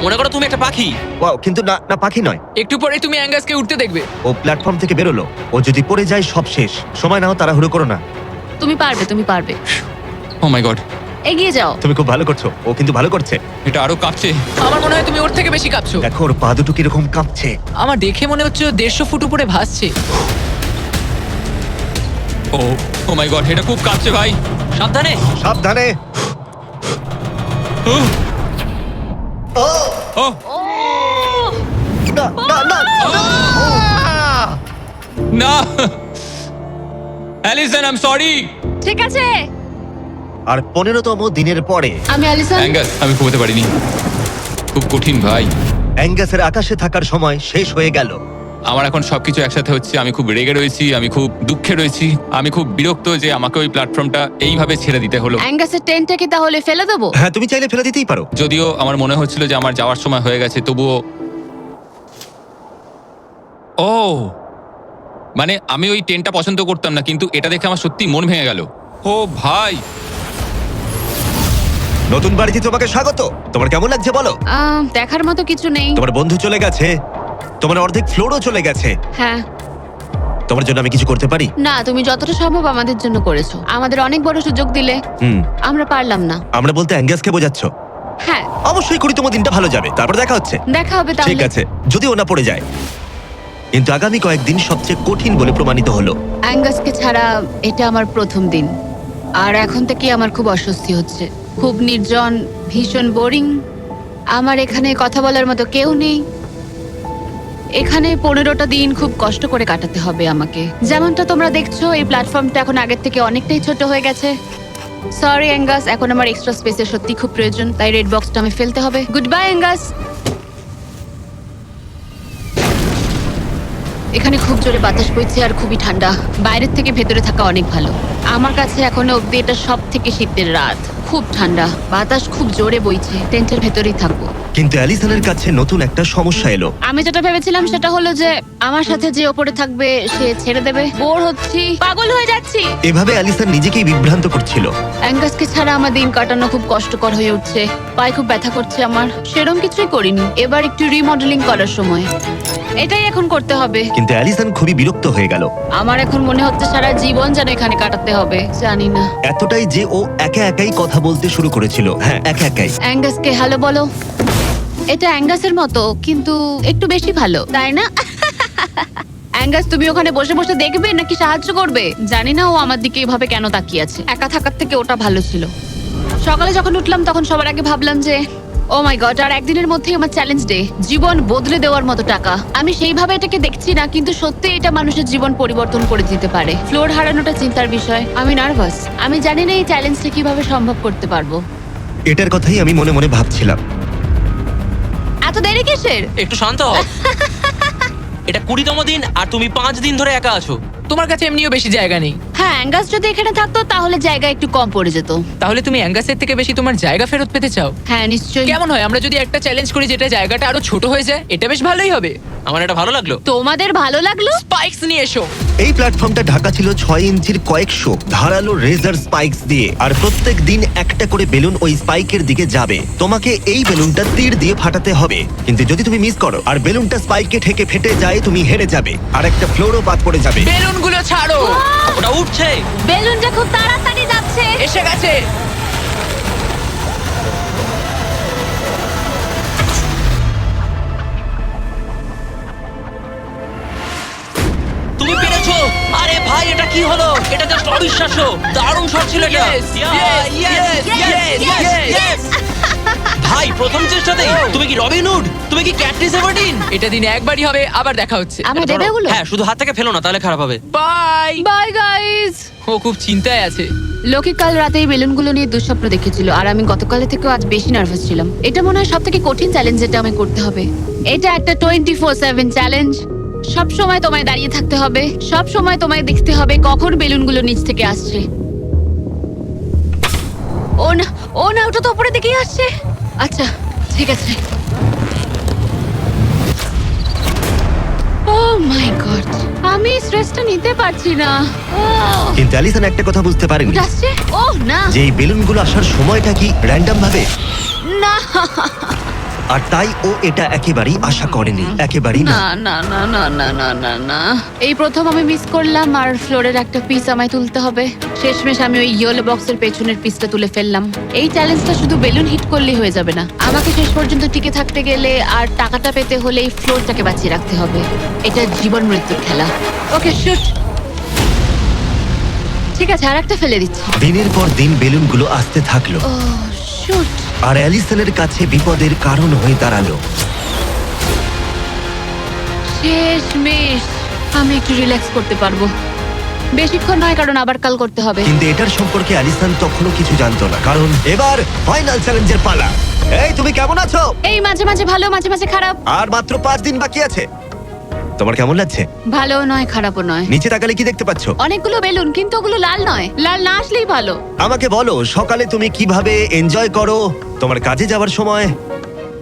মনে করো তুমি একটা পাখি। ওয়াও, কিন্তু না না, পাখি নয়। একটু পরে তুমি অ্যাঙ্গাসকে উঠতে দেখবে। ও প্ল্যাটফর্ম থেকে বেরোলো, ও যদি পড়ে যায় সব শেষ। সময় নাও, তাড়াহুড়ো করো না। তুমি পারবে, তুমি পারবে। ও মাই গড, এগিয়ে যাও। তুমি খুব ভালো করছো, ও কিন্তু ভালো করছে। এটা আরো কাঁপছে। আমার মনে হয় তুমি ওর থেকে বেশি কাঁপছো। দেখো ওর পা দুটো কিরকম কাঁপছে। আমার দেখে মনে হচ্ছে ও 150 ফুট উপরে ভাসছে। ও ও মাই গড, এটা খুব কাঁপছে ভাই। সাবধানে। সাবধানে। ও ও, ও না না না না। না, অ্যালিসন, আই এম সরি। ঠিক আছে। আর 15তম দিনের পরে আমি অ্যালিসন। অ্যাঙ্গাস, আমি ঘুমোতে পারিনি, খুব কঠিন ভাই। অ্যাঙ্গাসের আকাশে থাকার সময় শেষ হয়ে গেল। আমার এখন সবকিছু একসাথে হচ্ছে। আমি খুব রেগে রয়েছি, আমি খুব দুঃখে রয়েছি, আমি খুব বিরক্ত যে আমাকে ওই প্ল্যাটফর্মটা এইভাবে ছেড়ে দিতে হলো। অ্যাঙ্গাসের টেন্টটাকে তাহলে ফেলে দেবো? হ্যাঁ, তুমি চাইলে ফেলে দিতেই পারো। যদিও আমার মনে হচ্ছিল যে আমার যাওয়ার সময় হয়ে গেছে, তবুও ও মানে আমি ওই টেন্টটা পছন্দ করতাম না, কিন্তু এটা দেখে আমার সত্যি মন ভেঙে গেল। ও ভাই, নতুন বাড়িতে তোমাকে স্বাগত। তোমার কেমন লাগছে বলো? দেখার মতো কিছু নেই। তোমার বন্ধু চলে গেছে, তোমার অর্ধেক ফ্লোরও চলে গেছে। হ্যাঁ। তোমার জন্য আমি কিছু করতে পারি? না, তুমি যতটা সম্ভব আমাদের জন্য করেছো। আমাদের অনেক বড় সুযোগ দিলে, হুম, আমরা পারলাম না। আমরা বলতে অ্যাঙ্গাসকে বোঝাচ্ছ? হ্যাঁ, অবশ্যই করি, তোমার দিনটা ভালো যাবে, তারপর দেখা হচ্ছে। দেখা হবে ঠিক তাহলে। আছে, যদি ওনা পড়ে যায়। কিন্তু আগামী কয়েকদিন সবচেয়ে কঠিন বলে প্রমাণিত হলো। অ্যাঙ্গাসকে ছাড়া এটা আমার প্রথম দিন, আর এখন থেকে আমার খুব অস্বস্তি হচ্ছে। খুব নির্জন, ভীষণ বোরিং। আমার এখানে কথা বলার মতো কেউ নেই। এখানে 15টা দিন খুব কষ্ট করে কাটাতে হবে আমাকে। যেমনটা তোমরা দেখছো, এই প্ল্যাটফর্মটা এখন আগের থেকে অনেকটাই ছোট হয়ে গেছে। সরি অ্যাঙ্গাস, এখন আমার এক্সট্রা স্পেসের সত্যি খুব প্রয়োজন, তাই রেড বক্সটা আমি ফেলতে হবে। Good bye Angus. এখানে খুব জোরে বাতাস বইছে আর খুবই ঠান্ডা। বাইরের থেকে ভেতরে থাকা অনেক ভালো। আমার কাছে এখনো অব্দি এটা সব থেকে শীতের রাত। খুব ঠান্ডা, বাতাস খুব জোরে বইছে। টেন্টের ভেতরেই থাকবো। কিন্তু অ্যালিসনের কাছে নতুন একটা সমস্যা এলো। আমি যেটা ভেবেছিলাম সেটা হলো যে আমার সাথে যে ওপরে থাকবে সে ছেড়ে দেবে। বোর হচ্ছি, পাগল হয়ে যাচ্ছি। এভাবে অ্যালিসন নিজেকেই বিভ্রান্ত করছিল। অ্যাঙ্গাসকে ছাড়া আমার দিন কাটানো খুব কষ্টকর হয়ে উঠছে। পায়ে খুব ব্যথা করছে আমার। সেরকম কিছুই করিনি। এবার একটু রিমডেলিং করার সময়। এটাই এখন করতে হবে। কিন্তু অ্যালিসন খুবই বিরক্ত হয়ে গেল। আমার এখন মনে হচ্ছে সারা জীবন যেন এখানে কাটাতে হবে। জানি না। এতটাই যে ও একা একাই কথা বলতে শুরু করেছিল। হ্যাঁ, একা একাই। অ্যাঙ্গাসকে হ্যালো বলো। এটা অ্যাঙ্গাসের মতো কিন্তু একটু বেশি ভালো, তাই না? অ্যাঙ্গাস, তুমি ওখানে বসে বসে দেখবে নাকি সাহায্য করবে? জানি না ও আমার দিকে এভাবে কেন তাকিয়ে আছে। একা থাকার থেকে ওটা ভালো ছিল। সকালে যখন উঠলাম তখন সবার আগে ভাবলাম যে ও মাই গড, আর একদিনের মধ্যেই আমার চ্যালেঞ্জ ডে। জীবন বদলে দেওয়ার মতো টাকা। আমি সেইভাবে এটাকে দেখছি না, কিন্তু সত্যি এটা মানুষের জীবন পরিবর্তন করে দিতে পারে। ফ্লোর হারানোটা চিন্তার বিষয়। আমি নার্ভাস। আমি জানি না এই চ্যালেঞ্জটা কিভাবে সম্ভব করতে পারবো। এটার কথাই আমি মনে মনে ভাবছিলাম। এত দেরি কিসের? একটু শান্ত হও। এটা 20তম দিন আর তুমি 5 দিন ধরে একা আছো। তোমার কাছে এমনিও বেশি জায়গা নেই। হ্যাঁ, অ্যাঙ্গাস যদি এখানে থাকতো তাহলে জায়গা একটু কম পড়ে যেত। তাহলে তুমি অ্যাঙ্গাসের থেকে বেশি তোমার জায়গা ফেরত পেতে চাও? হ্যাঁ, নিশ্চয়ই। কেমন হয় আমরা যদি একটা চ্যালেঞ্জ করি যেটা জায়গাটা আরো ছোট হয়ে যায়? এটা বেশ ভালোই হবে। আমার এটা ভালো লাগলো। তোমাদের ভালো লাগলো? স্পাইকস নিয়ে এসো। এই প্ল্যাটফর্মটা ঢাকা ছিল 6 ইঞ্চির কয়েকশো ধারালো রেজার স্পাইকস দিয়ে। আর প্রত্যেক দিন একটা করে বেলুন ওই স্পাইকের দিকে যাবে। তোমাকে এই বেলুনটা তীর দিয়ে ফাটাতে হবে। কিন্তু যদি তুমি মিস করো আর বেলুনটা স্পাইকে ঠেকে ফেটে যায়, তুমি হেরে যাবে আর একটা ফ্লোরও বাদ পড়ে যাবে। বেলুনগুলো ছাড়ো। ওটা উঠছে। বেলুনটা খুব তাড়াতাড়ি যাচ্ছে। এসে গেছে। তুমি পেরেছো। আরে ভাই, এটা কি হলো? এটা জাস্ট অবিশ্বাস্য। দারুণ শট ছিল এটা। Yes, yes. ভাই, প্রথম চেষ্টাতেই তুমি কি রবিন হুড? তুমি কি ক্যাটরিস এভারডিন? এটা দিনে একবারই হবে, আবার দেখা হচ্ছে। আমার দেবে ওগুলো? হ্যাঁ, শুধু হাত থেকে ফেলো না, তাহলে খারাপ হবে। বাই। Bye guys. ও খুব চিন্তায় আছে। লোকে কাল রাতে এই বেলুনগুলো নিয়ে দুঃস্বপ্ন দেখেছিল, আর আমি গতকালের থেকেও আজ বেশি নার্ভাস ছিলাম। এটা মনে হয় সবথেকে কঠিন চ্যালেঞ্জ যেটা আমি করতে হবে। এটা একটা 24/7 চ্যালেঞ্জ। সব সময় তোমায় দাঁড়িয়ে থাকতে হবে। সব সময় তোমায় দেখতে হবে কখন বেলুনগুলো নিচ থেকে আসছে। ও না, ও না, ওটা তো উপরে দিকেই আসছে। আচ্ছা, ঠিক আছে। ও মাই গড, আমি স্ট্রেসটা নিতে পারছি না। কিন্তু অ্যালিসন একটা কথা বুঝতে পারেনি, ওটা আসছে? ও না, যে এই বেলুনগুলো আসার সময়টা কি র্যান্ডম ভাবে। না, আর তাই ও এটা একেবারেই আশা করেনি, একেবারেই না। না, না, না, না, না, না, না, না। এই প্রথম আমি মিস করলাম, আর ফ্লোরের একটা পিস আমায় তুলতে হবে। শেষমেশ আমি ওই ইয়েলো বক্সের পেছনের পিসটা তুলে ফেললাম। এই চ্যালেঞ্জটা শুধু বেলুন হিট করলেই হয়ে যাবে না। আমাকে শেষ পর্যন্ত টিকে থাকতে গেলে আর টাকাটা পেতে হলে এই ফ্লোরটাকে বাঁচিয়ে রাখতে হবে। এটা জীবন মৃত্যুর খেলা। ওকে, শুট। ঠিক আছে, আর একটা ফেলে দিচ্ছি। দিনের পর দিন বেলুনগুলো আসতে থাকলো, ও শুট। আর অ্যালিসনের কাছে বিপদের কারণ হয়ে দাঁড়ালো। শেষমেশ আমি একটু রিল্যাক্স করতে পারবো। বেশিক্ষণ নয়, কারণ আবার কাল করতে হবে। কিন্তু এটার সম্পর্কে অ্যালিসন তখনও কিছু জানতো না, কারণ এবার ফাইনাল চ্যালেঞ্জের পালা। এই, তুমি কেমন আছো? এই মাঝে মাঝে ভালো, মাঝে মাঝে খারাপ। আর মাত্র 5 দিন বাকি আছে। তোমার কেমন লাগছে? ভালো নয়, খারাপও নয়। নিচে তাকালে কি দেখতে পাচ্ছ? অনেকগুলো বেলুন, কিন্তু ওগুলো লাল নয়। লাল না আসলেই ভালো। আমাকে বলো, সকালে তুমি কিভাবে এনজয় করো তোমার কাজে যাওয়ার সময়?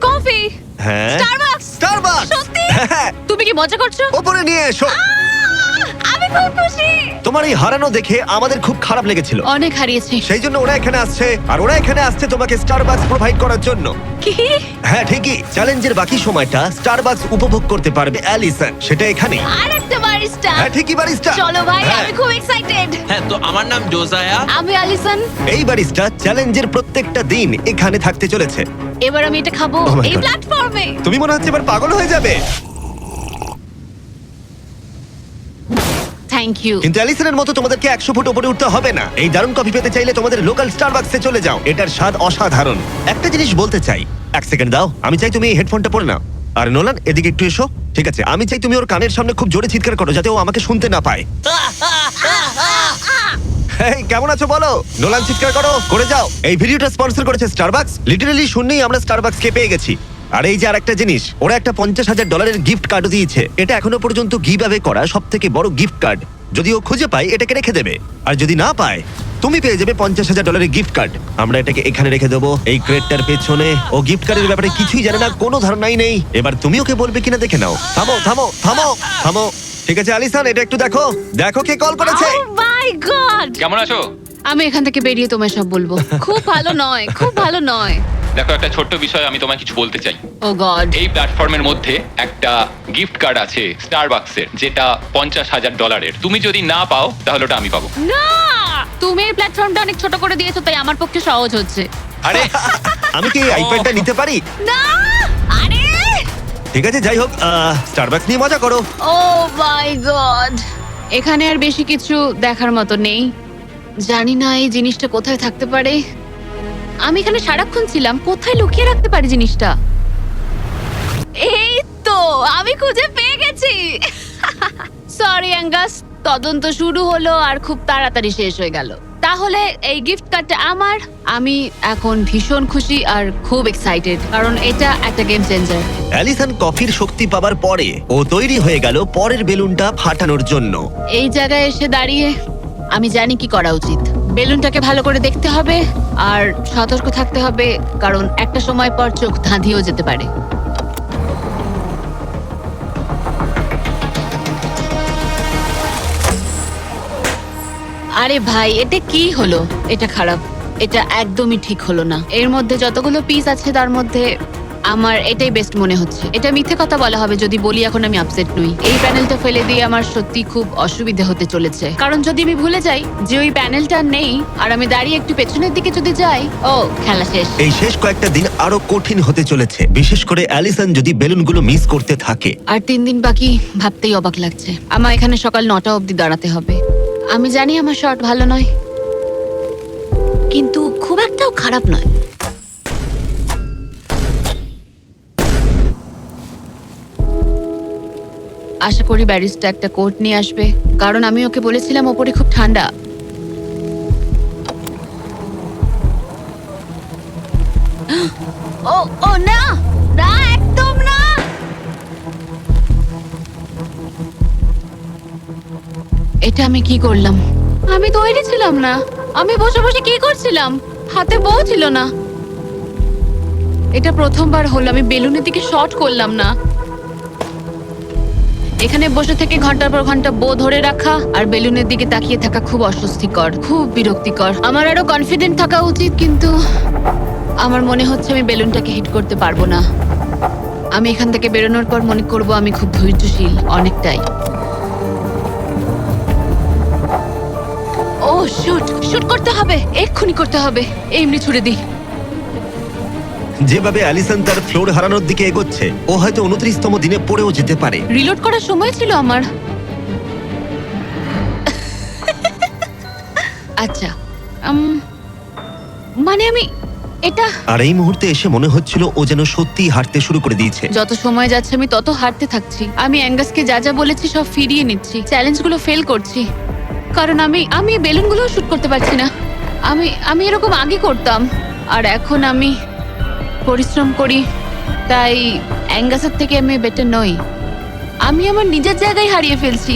কফি। হ্যাঁ, স্টারবাকস। স্টারবাকস। সত্যি? হ্যাঁ, তুমি কি মজা করছো? ওপরে নিয়ে এসো। আমি খুব খুশি। তোমার এই হারানো দেখে আমাদের খুব খারাপ লেগেছিল। অনেক হারিয়েছি। সেই জন্য ওরা এখানে আসছে, আর ওরা এখানে আসছে তোমাকে স্টারবাকস প্রোভাইড করার জন্য। কি? হ্যাঁ, ঠিকই। চ্যালেঞ্জের বাকি সময়টা স্টারবাকস উপভোগ করতে পারবে অ্যালিসন, সেটা এখানে। আর একটা বারিস্টা। হ্যাঁ, ঠিকই, বারিস্টা। চলো ভাই, হ্যাঁ। আমি খুব এক্সাইটেড। হ্যাঁ, তো আমার নাম জোজায়া। আমি আলিসন। এই বারিস্টা চ্যালেঞ্জের প্রত্যেকটা দিন এখানে থাকতে চলেছে। এবার আমি এটা খাবো Oh my এই God. প্ল্যাটফর্মে। তুমি মনে হচ্ছে এবার পাগল হয়ে যাবে। Thank you. কিন্তু অ্যালিসনের মতো তোমাদেরকে 100 ফুট উপরে উঠতে হবে না। এই দারুণ কফি পেতে চাইলে তোমাদের লোকাল স্টারবাকসে চলে যাও। এটার স্বাদ অসাধারণ। একটা জিনিস বলতে চাই, 1 সেকেন্ড দাও। আমি চাই তুমি এই হেডফোনটা পরে নাও। আর নোলান, এদিকে একটু এসো। ঠিক আছে, আমি চাই তুমি ওর কানের সামনে খুব জোরে চিৎকার করো, যাতে ও আমাকে শুনতে না পায়। এই, কেমন আছো বলো? নোলান, চিৎকার করো, করে যাও। এই ভিডিওটা স্পন্সর করেছে স্টারবাকস। লিটারালি শূন্যেই আমরা স্টারবাকসকে পেয়ে গেছি। আর এই যে আরেকটা জিনিস, ওরা একটা $50,000 গিফট কার্ডও দিয়েছে। এটা এখনো পর্যন্ত গিভ অ্যাওয়ে করা সব থেকে বড় গিফট কার্ড। যদি ও খুঁজে পায় এটাকে রেখে দেবে, আর যদি না পায় তুমি পেয়ে যাবে $50,000 গিফট কার্ড। আমরা এটাকে এখানে রেখে দেবো, এই ক্রেটটার পেছনে। ও গিফট কার্ডের ব্যাপারে কিছুই জানে না, কোনো ধারণাই নেই। এবার তুমি ওকে বলবে কিনা দেখে নাও। থামো থামো থামো থামো। ঠিক আছে আলিসান, এটা একটু দেখো, দেখো কে কল করেছে। মাই গড, কেমন আছো? আমি এখান থেকে বেরিয়ে তোমায় সব বলবো। খুব ভালো নয়, খুব ভালো নয়। দেখো, একটা ছোট্ট বিষয় আমি তোমায় কিছু বলতে চাই। ও গড, এই প্ল্যাটফর্মের মধ্যে একটা গিফট কার্ড আছে স্টারবাকসের, যেটা $50,000। তুমি যদি না পাও তাহলে ওটা আমি পাবো। না! তুমি এই প্ল্যাটফর্মটা অনেক ছোট করে দিয়েছো, তাই আমার পক্ষে সহজ হচ্ছে। আরে আমি কি এই আইপ্যাডটা নিতে পারি? না! আরে! ঠিক আছে, যাই হোক, স্টারবাকস নিয়ে মজা করো। ও মাই গড, এখানে আর বেশি কিছু দেখার মতো নেই। জানি না এই জিনিসটা কোথায় থাকতে পারে। আমি এখানে সারাক্ষণ ছিলাম, কোথায় লুকিয়ে রাখতে পারি জিনিসটা? এই তো আমি খুঁজে পেয়ে গেছি। সরি অ্যাঙ্গাস, তদন্ত শুরু হলো আর খুব তাড়াতাড়ি শেষ হয়ে গেল। তাহলে এই গিফট কার্ডটা আমার। আমি এখন ভীষণ খুশি আর খুব এক্সাইটেড, কারণ এটা একটা গেম চেঞ্জার। অ্যালিসন কফির শক্তি পাবার পরে ও তৈরি হয়ে গেল পরের বেলুনটা ফাটানোর জন্য। এই জায়গায় এসে দাঁড়িয়ে আমি জানি কি করা উচিত। বেলুনটাকে ভালো করে দেখতে হবে আর সতর্ক থাকতে হবে, কারণ একটা সময় পর চোখ ধাঁধিয়েও যেতে পারে। আরে ভাই, এটা কি হলো? এটা খারাপ, এটা একদমই ঠিক হলো না। এর মধ্যে যতগুলো পিস আছে তার মধ্যে আমার এটাই বেস্ট মনে হচ্ছে। এটা মিথ্যে কথা বলা হবে যদি বলি এখন আমি আপসেট নই। এই প্যানেলটা ফেলে দিয়ে আমার সত্যি খুব অসুবিধা হতে চলেছে, কারণ যদি আমি ভুলে যাই যে ওই প্যানেলটা নেই আর আমি দাঁড়িয়ে একটু পেছনের দিকে যদি যাই, ও খেলা শেষ। এই শেষ কয়েকটা দিন আরো কঠিন হতে চলেছে, বিশেষ করে অ্যালিসন যদি বেলুনগুলো মিস করতে থাকে। আর 3 দিন বাকি, ভাবতেই অবাক লাগছে। আমার এখানে সকাল 9টা অবধি দাঁড়াতে হবে। আমি জানি আমার শট ভালো নয়, কিন্তু খুব একটাও খারাপ নয়। আশা করি ব্যারিস্টা একটা কোট নিয়ে আসবে, কারণ আমি ওকে বলেছিলাম ওপরে খুব ঠান্ডা। ও ও না না, একদম না। এটা আমি কি করলাম? আমি তৈরি ছিলাম না। আমি বসে বসে কি করছিলাম? হাতে বউ ছিল না। এটা প্রথমবার হলো আমি বেলুনের দিকে শট করলাম না। এখানে বসে থেকে ঘন্টার পর ঘন্টা বো ধরে রাখা আর বেলুনের দিকে তাকিয়ে থাকা খুব অস্বস্তিকর, খুব বিরক্তিকর। আমার আরো কনফিডেন্ট থাকা উচিত, কিন্তু আমার মনে হচ্ছে আমি বেলুনটাকে হিট করতে পারবো না। আমি এখান থেকে বেরোনোর পর মনে করব আমি খুব ধৈর্যশীল, অনেকটাই। ও শুট শুট করতে হবে, এক্ষুনি করতে হবে। এমনি ছুড়ে দিই। যেভাবে অ্যালিসন তার ফ্লোর হারানোর দিকে এগোচ্ছে, ও হয়তো 29তম দিনে পড়েও যেতে পারে। রিলোড করার সময় ছিল আমার। আচ্ছা, মানে আমি এটা আর এই মুহূর্তে এসে মনে হচ্ছিল ও যেন সত্যিই হাঁটতে শুরু করে দিয়েছে। যত সময় যাচ্ছে আমি তত হাঁটতে থাকছি। আমি অ্যাঙ্গাসকে যা যা বলেছি সব ফিরিয়ে নিচ্ছি, চ্যালেঞ্জগুলো ফেল করছি, কারণ আমি বেলুনগুলো শুট করতে পারছি না। আমি এরকম আগে করতাম, আর এখন আমি পরিশ্রম করি, তাই অ্যাঙ্গাসের থেকে আমি বেটার নই। আমি আমার নিজের জায়গায় হারিয়ে ফেলছি।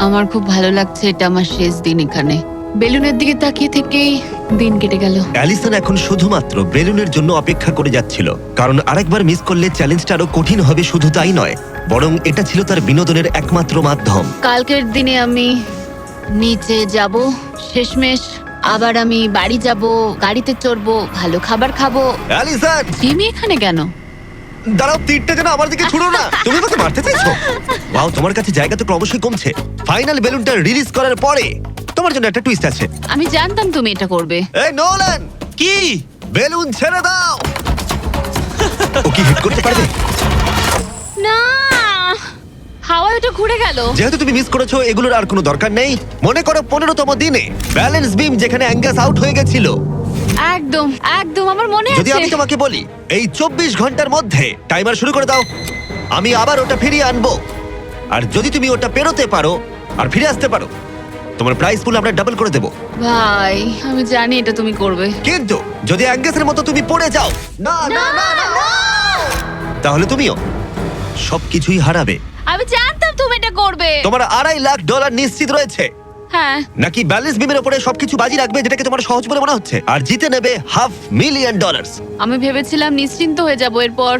আমার খুব ভালো লাগছে, এটা আমার শেষ দিন এখানে। বেলুনের দিকে তাকিয়ে থেকেই দিন কেটে গেল। অ্যালিসন এখন শুধুমাত্র বেলুনের জন্য অপেক্ষা করে যাচ্ছিল, কারণ আরেকবার মিস করলে চ্যালেঞ্জটা আরো কঠিন হবে। শুধু তাই নয়, বরং এটা ছিল তার বিনোদনের একমাত্র মাধ্যম। কালকের দিনে আমি নিচে যাব, শেষমেশ আবার আমি বাড়ি যাব, গাড়িতে চড়বো, ভালো খাবার খাবো। অ্যালিসন, জিমি এখানে কেন? দাঁড়াও, তীরটা যেন আমার দিকে ছুড়ো না। তুমি আমাকে মারতে চাইছো? ওয়াও, তোমার কাছে জায়গা তো ক্রমশই কমছে। ফাইনাল বেলুনটা রিলিজ করার পরে তোমার জন্য একটা টুইস্ট আছে। আমি জানতাম তুমি এটা করবে। এই নোলান, কি? বেলুন ছেড়ে দাও। ও কি হিট করতে পারবে? না, হাওয়া ওটা ঘুরে গেল। যেহেতু তুমি মিস করেছো, এগুলোর আর কোনো দরকার নেই। মনে করো 15তম দিনে ব্যালেন্স বিম যেখানে অ্যাঙ্গাস আউট হয়ে গেছিল। একদম একদম আমার মনে যদি আছে। আমি তোমাকে বলি এই 24 ঘন্টার মধ্যে টাইমার শুরু করে দাও, আমি আবার ওটা ফিরিয়ে আনবো। আর যদি তুমি ওটা পেরোতে পারো আর ফিরে আসতে পারো, তোমার প্রাইস পুল আমরা ডাবল করে দেবো। ভাই আমি জানি এটা তুমি করবে। কিন্তু যদি অ্যাঙ্গাসের মতো তুমি পড়ে যাও, না না না না, না, তাহলে তুমিও সবকিছুই হারাবে। আমি জানতাম তুমি এটা করবে। তোমার $2.5 লাখ নিশ্চিত রয়েছে। হ্যাঁ, নাকি ব্যালেন্স বিমের উপরে সবকিছু বাজি রাখবে যেটাকে তোমার সহজ বলে মনে হচ্ছে, আর জিতে নেবে $500,000? আমি ভেবেছিলাম নিশ্চিন্ত হয়ে যাব এরপর,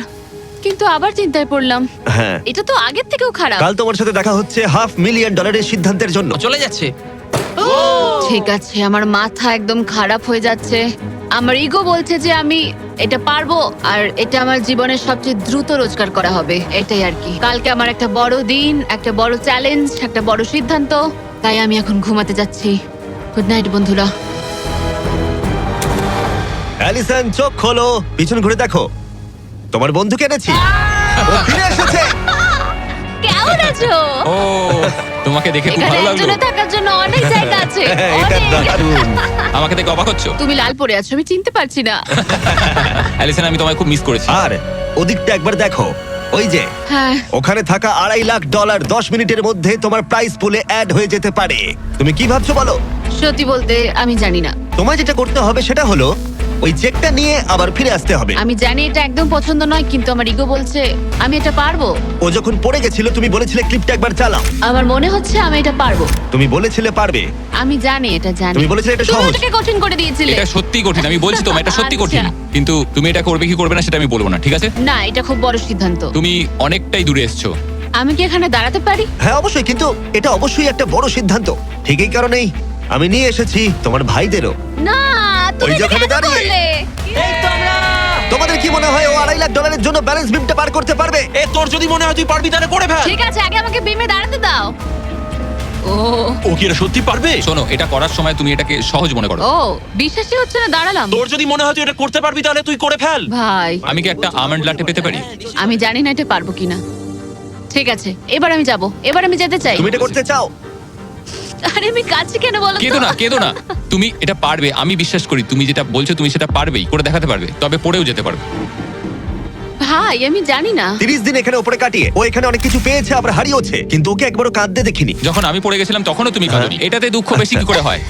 কিন্তু আবার চিন্তায় পড়লাম হ্যাঁ, এটা তো আগের থেকেও খারাপ। কাল তোমার সাথে দেখা হচ্ছে $500,000 সিদ্ধান্তের জন্য। চলে যাচ্ছে। ঠিক আছে, আমার মাথা একদম খারাপ হয়ে যাচ্ছে। আমার ইগো বলছে যে আমি এটা পারবো, আর এটা আমার জীবনের সবচেয়ে দ্রুত রোজগার করা হবে, এটাই আর কি। কালকে আমার একটা বড় দিন, একটা বড় চ্যালেঞ্জ, একটা বড় সিদ্ধান্ত, তাই আমি এখন ঘুমাতে যাচ্ছি। গুড নাইট বন্ধুরা। অ্যালিসন চোখ খোলো, পিছন ঘুরে দেখো, তোমার বন্ধুকে এনেছি, ও ফিরে এসেছে। কেমন আছো? ও তোমাকে দেখে খুব এখানে ভালো লাগলো। একজনে থাকার জন্য অনেক জায়গা আছে। এটা অনেক। দারুণ। আমাকে দেখে অবাক হচ্ছ? তুমি লাল পরে আছো, আমি চিনতে পারছি না। অ্যালিসন, আমি তোমায় খুব মিস করেছি। আর ওদিকটা একবার দেখো, ওই যে হ্যাঁ, ওখানে থাকা $2.5 লাখ 10 মিনিটের মধ্যে তোমার প্রাইস পুলে অ্যাড হয়ে যেতে পারে। তুমি কি ভাবছো বলো? সত্যি বলতে আমি জানি না। তোমায় যেটা করতে হবে সেটা হলো ওই চেকটা নিয়ে আবার ফিরে আসতে হবে। আমি জানি এটা একদম পছন্দ নয়, কিন্তু আমার ইগো বলছে আমি এটা পারবো। ও যখন পড়ে গেছিল তুমি বলেছিলে ক্লিপটা একবার চালাও। আমার মনে হচ্ছে আমি এটা পারবো। তুমি বলেছিলে পারবে। আমি জানি এটা জানি। তুমি বলেছিলে এটা তুমি সহজ। এটাকে কঠিন করে দিয়েছিলে। এটা সত্যি কঠিন, আমি বলছি তোমায় এটা সত্যি কঠিন। আচ্ছা। কিন্তু তুমি এটা করবে কি করবে না সেটা আমি বলবো না, ঠিক আছে? না, এটা খুব বড় সিদ্ধান্ত। তুমি অনেকটাই দূরে এসছো। আমি কি এখানে দাঁড়াতে পারি? হ্যাঁ অবশ্যই, কিন্তু এটা অবশ্যই একটা বড় সিদ্ধান্ত। ঠিক এই কারণেই আমি নিয়ে এসেছি তোমার ভাইদেরও। না, তুমি ওই যে এটা ওখানে কেন দাঁড়িয়ে। করলে? এই তো আমরা। তোমাদের কি মনে হয় ও $2.5 লাখ জন্য ব্যালেন্স বিমটা পার করতে পারবে? এ তোর যদি মনে হয় তুই পারবি তাহলে করে ফেল। ঠিক আছে, আগে আমাকে বিমে দাঁড়াতে দাও। ও ও কি এটা সত্যি পারবে? শোনো, এটা করার সময় তুমি এটাকে সহজ মনে করো। ও বিশ্বাসই হচ্ছে না, দাঁড়ালাম। তোর যদি মনে হয় তুই এটা করতে পারবি তাহলে তুই করে ফেল। ভাই আমি কি একটা আমন্ড লাটে পেতে পারি? আমি জানি না এটা পারবো কিনা। ঠিক আছে, এবার আমি যাব, এবার আমি যেতে চাই। তুমি এটা করতে চাও? আরে আমি কাছে কেন বলো তো? কেঁদো না, কেঁদো না, তুমি এটা পারবে। আমি বিশ্বাস করি তুমি যেটা বলছো তুমি সেটা পারবেই, করে দেখাতে পারবে, তবে পড়েও যেতে পারবে। ভাই আমি জানি না। 30 দিন এখানে উপরে কাটিয়ে ও এখানে অনেক কিছু পেয়েছে, আবার হারিয়েছে, কিন্তু ওকে একবারও কাঁদতে দেখিনি। যখন আমি পড়ে গেছিলাম তখনও তুমি কাঁদোনি। এটাতে দুঃখ বেশি কি করে হয়?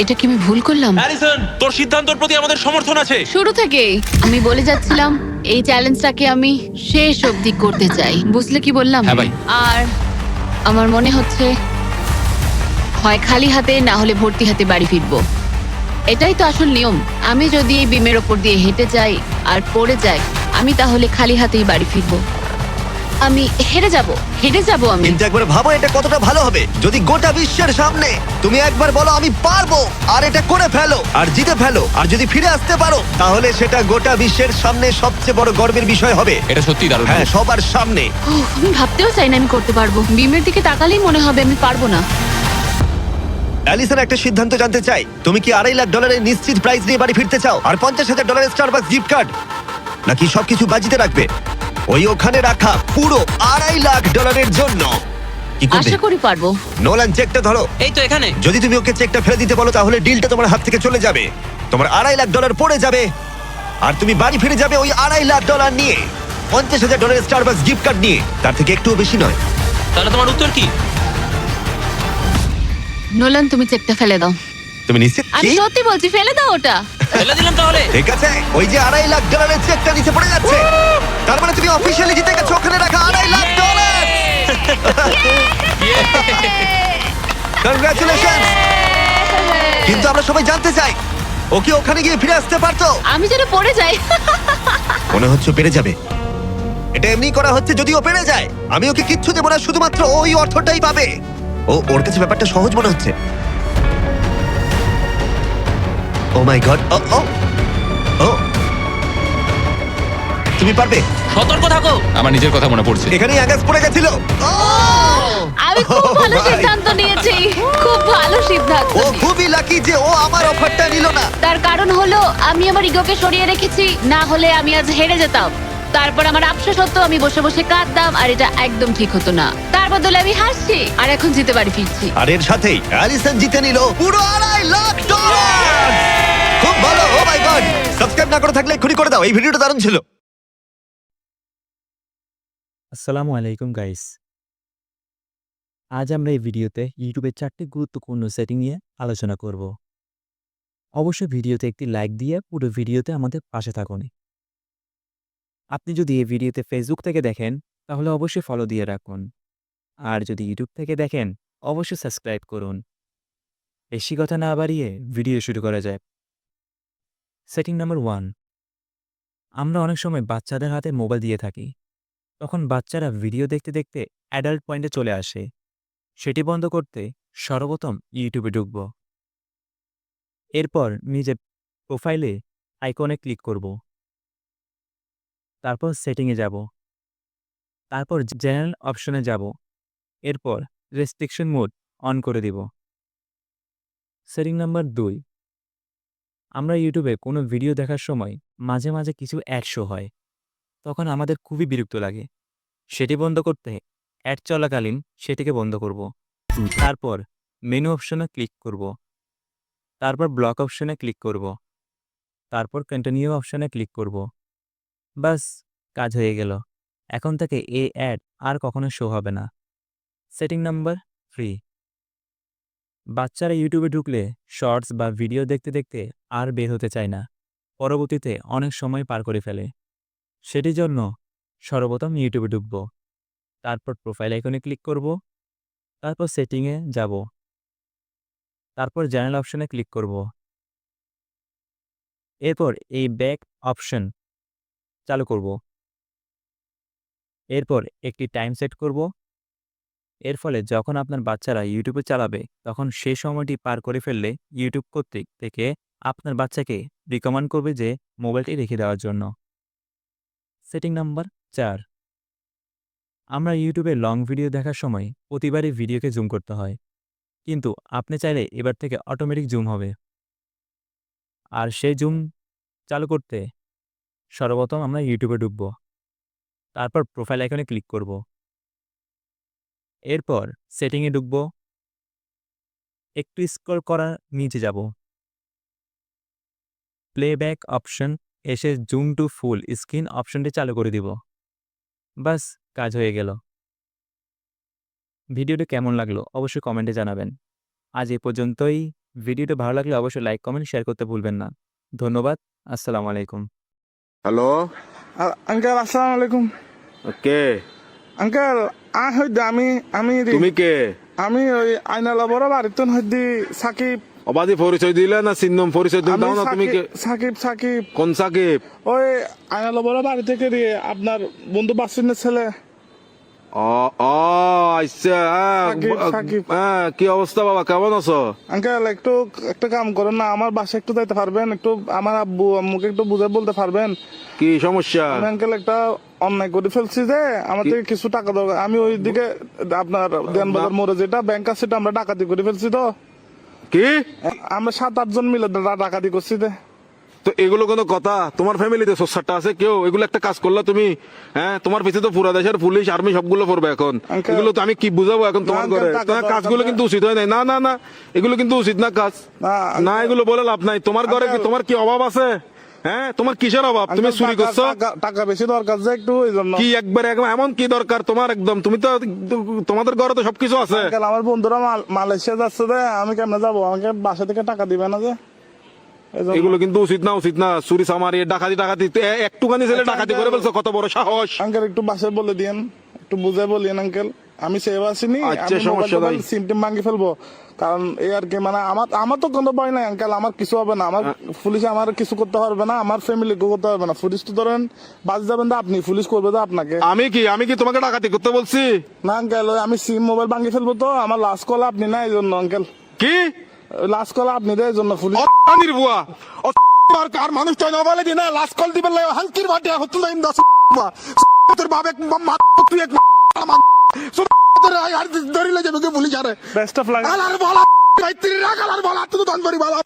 এটা কি আমি ভুল করলাম? অ্যালিসন, তোর সিদ্ধান্তের প্রতি আমাদের সমর্থন আছে। শুরু থেকেই আমি বলে যাচ্ছিলাম এই চ্যালেঞ্জটাকে আমি শেষ অবধি করতে চাই। বুঝলে কি বললাম? হ্যাঁ ভাই। আর আমার মনে হচ্ছে হয় খালি হাতে না হলে ভর্তি হাতে বাড়ি ফিরবো। এটাই তো আসল নিয়ম। আমি যদি এই বিমের ওপর দিয়ে হেঁটে যাই আর পড়ে যাই, আমি তাহলে খালি হাতেই বাড়ি ফিরবো। আমি হেরে যাব আমি। কিন্তু একবার ভাবো এটা কতটা ভালো হবে যদি গোটা বিশ্বের সামনে তুমি একবার বলো আমি পারবো, আর এটা করে ফেলো আর জিতে ফেলো, আর যদি ফিরে আসতে পারো তাহলে সেটা গোটা বিশ্বের সামনে সবচেয়ে বড় গর্বের বিষয় হবে। এটা সত্যি দারুণ। হ্যাঁ, সবার সামনে। আমি ভাবতেও চাই না আমি করতে পারবো। বিমের দিকে তাকালেই মনে হবে আমি পারবো না। অ্যালিসন একটা সিদ্ধান্ত জানতে চাই, তুমি কি $2.5 লাখ নিশ্চিত প্রাইজ নিয়ে বাড়ি ফিরতে চাও, আর $50,000 স্টারবাকস গিফট কার্ড, নাকি সবকিছু বাজিতে রাখবে ওই ওখানে রাখা পুরো $2.5 লাখ জন্য? কি করবে? আশা করি পারবো। নোলান, চেকটা ধরো। এই তো এখানে। যদি তুমি ওকে চেকটা ফেলে দিতে বলো তাহলে ডিলটা তোমার হাত থেকে চলে যাবে, তোমার $2.5 লাখ পড়ে যাবে, আর তুমি বাড়ি ফিরে যাবে ওই $2.5 লাখ নিয়ে, $50,000 স্টারবাকস গিফট কার্ড নিয়ে। তার থেকে একটুও বেশি নয়। তাহলে তোমার উত্তর কি? নোলান, তুমি চেকটা ফেলে দাও। তুমি নিশ্চিত? আমি কি? সত্যি বলছি, ফেলে দাও ওটা। ফেলে দিলাম তাহলে। ঠিক আছে, ওই যে $2.5 লাখ চেকটা নিচে পড়ে যাচ্ছে, তার মানে তুমি অফিসিয়ালি জিতে গেছো ওখানে রাখা $2.5 লাখ। কনগ্রাচুলেশন। কিন্তু আমরা সবাই জানতে চাই ও কি ওখানে গিয়ে ফিরে আসতে পারতো? আমি যেন পড়ে যাই। মনে হচ্ছে পেরে যাবে। এটা এমনি করা হচ্ছে যদি ও পেরে যায়। আমি ওকে কিচ্ছু দেবো না, শুধুমাত্র ওই অর্থটাই পাবে। ওর কাছে ব্যাপারটা সহজ মনে হচ্ছে। ও মাই গড। ও তুমি পারবে। সতর্ক থাকো। আমার নিজের কথা মনে পড়ছে। এখানেই আগাছ পড়ে গেছিল। আমি খুব ভালো ভাই। সিদ্ধান্ত নিয়েছি, খুব ভালো সিদ্ধান্ত। ও খুবই লাকি যে ও আমার অফারটা নিল না। তার কারণ হলো আমি আমার ইগোকে সরিয়ে রেখেছি, না হলে আমি আজ হেরে যেতাম। তারপর আমার আফসোস হতো, আমি বসে বসে কাঁদতাম, আর এটা একদম ঠিক হতো না। তার বদলে আমি হাসছি, আর এখন জিতে বাড়ি ফিরছি। আর এর সাথেই অ্যালিসন জিতে নিল পুরো $2.5 লাখ। খুব ভালো। ও মাই গড, সাবস্ক্রাইব না করে থাকলে এক্ষুনি করে দাও। এই ভিডিওটা দারুণ ছিল। আসসালামু আলাইকুম গাইস। আজ আমরা এই ভিডিওতে ইউটিউবের 4টি গুরুত্বপূর্ণ সেটিং নিয়ে আলোচনা করব। অবশ্যই ভিডিওতে একটি লাইক দিয়ে পুরো ভিডিওতে আমাদের পাশে থাকুন। আপনি যদি এই ভিডিওতে ফেসবুক থেকে দেখেন তাহলে অবশ্যই ফলো দিয়ে রাখুন। আর যদি ইউটিউব থেকে দেখেন অবশ্যই সাবস্ক্রাইব করুন। বেশি কথা না বাড়িয়ে ভিডিও শুরু করা যায়। সেটিং নাম্বার 1, আমরা অনেক সময় বাচ্চাদের হাতে মোবাইল দিয়ে থাকি। তখন বাচ্চারা ভিডিও দেখতে দেখতে অ্যাডাল্ট পয়েন্টে চলে আসে। সেটি বন্ধ করতে সর্বপ্রথম ইউটিউবে ঢুকব। এরপর নিজের প্রোফাইলে আইকনে ক্লিক করব। তারপর সেটিংয়ে যাব। তারপর জেনারেল অপশনে যাব। এরপর রেস্ট্রিকশন মোড অন করে দিব। সেটিং নাম্বার 2, আমরা ইউটিউবে কোনো ভিডিও দেখার সময় মাঝে মাঝে কিছু অ্যাড শো হয়। তখন আমাদের খুবই বিরক্ত লাগে। সেটি বন্ধ করতে অ্যাড চলাকালীন সেটিকে বন্ধ করব। তারপর মেনু অপশনে ক্লিক করব। তারপর ব্লক অপশনে ক্লিক করব। তারপর কন্টিনিউ অপশনে ক্লিক করব। বাস, কাজ হয়ে গেল। এখন থেকে এই অ্যাড আর কখনো শো হবে না। সেটিং নাম্বার 3, বাচ্চারা ইউটিউবে ঢুকলে শর্টস বা ভিডিও দেখতে দেখতে আর বের হতে চায় না। পরবর্তীতে অনেক সময় পার করে ফেলে। সেটির জন্য সর্বপ্রথম ইউটিউবে ঢুকব। তারপর প্রোফাইল আইকনে ক্লিক করব। তারপর সেটিংয়ে যাব। তারপর জেনারেল অপশনে ক্লিক করব। এরপর এই ব্যাক অপশন চালু করব। এরপর একটি টাইম সেট করব। এর ফলে যখন আপনার বাচ্চারা ইউটিউবে চালাবে তখন সেই সময়টি পার করে ফেললে ইউটিউব কর্তৃক থেকে আপনার বাচ্চাকে রিকমেন্ড করবে যে মোবাইলটি রেখে দেওয়ার জন্য। সেটিং নাম্বার 4, আমরা ইউটিউবে লং ভিডিও দেখার সময় প্রতিবারই ভিডিওকে জুম করতে হয়। কিন্তু আপনি চাইলে এবার থেকে অটোমেটিক জুম হবে। আর সেই জুম চালু করতে সর্বপ্রথম আমরা ইউটিউবে ঢুকব। তারপর প্রোফাইল আইকনে ক্লিক করব। এরপর সেটিংয়ে ঢুকব। একটু স্ক্রল করা নিচে যাব। প্লেব্যাক অপশন এসে জুম টু ফুল স্ক্রিন অপশনটি চালু করে দিব। বাস, কাজ হয়ে গেল। ভিডিওটি কেমন লাগলো অবশ্যই কমেন্টে জানাবেন। আজ এই পর্যন্তই। ভিডিওটি ভালো লাগলে অবশ্যই লাইক, কমেন্ট, শেয়ার করতে ভুলবেন না। ধন্যবাদ। আসসালামু আলাইকুম। হ্যালো, আঙ্কেল আসসালামু আলাইকুম। কে? আঙ্কেল আমি তুমি কে? আমি ওই আইনালা বড় বাড়িতে হইদি সাকিব। অবাধি পরিচয় দিলে না চিহ্নম পরিচয় দিলে দাও না। তুমি কে? সাকিব। কোন সাকিব? ওই আইনালা বড় বাড়ি থেকে দিয়ে আপনার বন্ধু বাসিনের ছেলে। আচ্ছা। সাকিব। কি অবস্থা বাবা, কেমন আছো? আঙ্কেল একটু একটা কাম করেন না, আমার বাসায় একটু যাইতে পারবেন? একটু আমার আব্বু আম্মুকে একটু বুঝে বলতে পারবেন? কি সমস্যা? আমি আঙ্কেল একটা অন্যায় করে ফেলছি যে আমার থেকে কিছু টাকা দরকার। আমি ওইদিকে আপনার দেনবাজার মোড়ে যেটা ব্যাংক আছে সেটা আমরা ডাকাতি করে ফেলছি। তো কি আমরা 7-8 জন মিলে ডাকাতি করছি। তো এগুলো কোনো কথা? তোমার ফ্যামিলিতে সোসারটা আছে কেউ? এগুলো একটা কাজ করলা তুমি? হ্যাঁ, তোমার পিছিয়ে তো পুরা দেশের পুলিশ আর্মি সবগুলো পড়বে এখন। এগুলো তো আমি কি বুঝাবো এখন তোমার ঘরে? তোমার কাজগুলো কিন্তু উচিত হয় নাই। না, এগুলো কিন্তু উচিত না কাজ। না, এগুলো বলে লাভ নাই। তোমার ঘরে কি তোমার কি অভাব আছে? হ্যাঁ, তোমার কিসের অভাব? তুমি চুরি করছো? টাকা বেশি দরকার যে একটু ওই জন্য। কি একবার এমন কি দরকার তোমার? একদম তুমি তো তোমাদের ঘরে তো সবকিছু আছে। আমার বন্ধুরা মালয়েশিয়া যাচ্ছে যে আমি কেমনে যাবো? আমাকে বাসা থেকে টাকা দিবে না যে। এগুলো কিন্তু উচিত না। চুরি চামারি ডাকাতি একটুখানি ছেলে ডাকাতি করে ফেলছো, কত বড় সাহস! আঙ্কেল একটু বাসায় বলে দিয়েন, একটু বুঝে বলিয়েন আঙ্কেল। আমি সেভ আসিনি, আচ্ছা, সমস্যা নাই। সিমটিম ভাঙি ফেলবো। কারণ এই আর কি, মানে আমার তো কোনো ভয় নাই আঙ্কেল। আমার কিছু হবে না। আমার পুলিশ আমার কিছু করতে পারবে না, আমার ফ্যামিলি করতে পারবে না। পুলিশ তো ধরেন বাজ যাবেন তো আপনি, পুলিশ করবে তো আপনাকে। আমি কি তোমাকে ডাকাতি করতে বলছি? না আঙ্কেল, আমি সিম মোবাইল ভাঙি ফেলবো তো। আমার লাস্ট কল আপনি না, এই জন্য আঙ্কেল। কি লাস্ট কল আপনি দেয় জন্য পুলিশ বুয়া আর মানুষ না বলে দিন লাস্ট কল দিবেন হালকির বাটে হতো না। তোর বাবা তুই এক ধরিলে যাবে পুলিশ। আরে বেস্ট অফ লাক। বলা বলা তুই তো দান করি বলা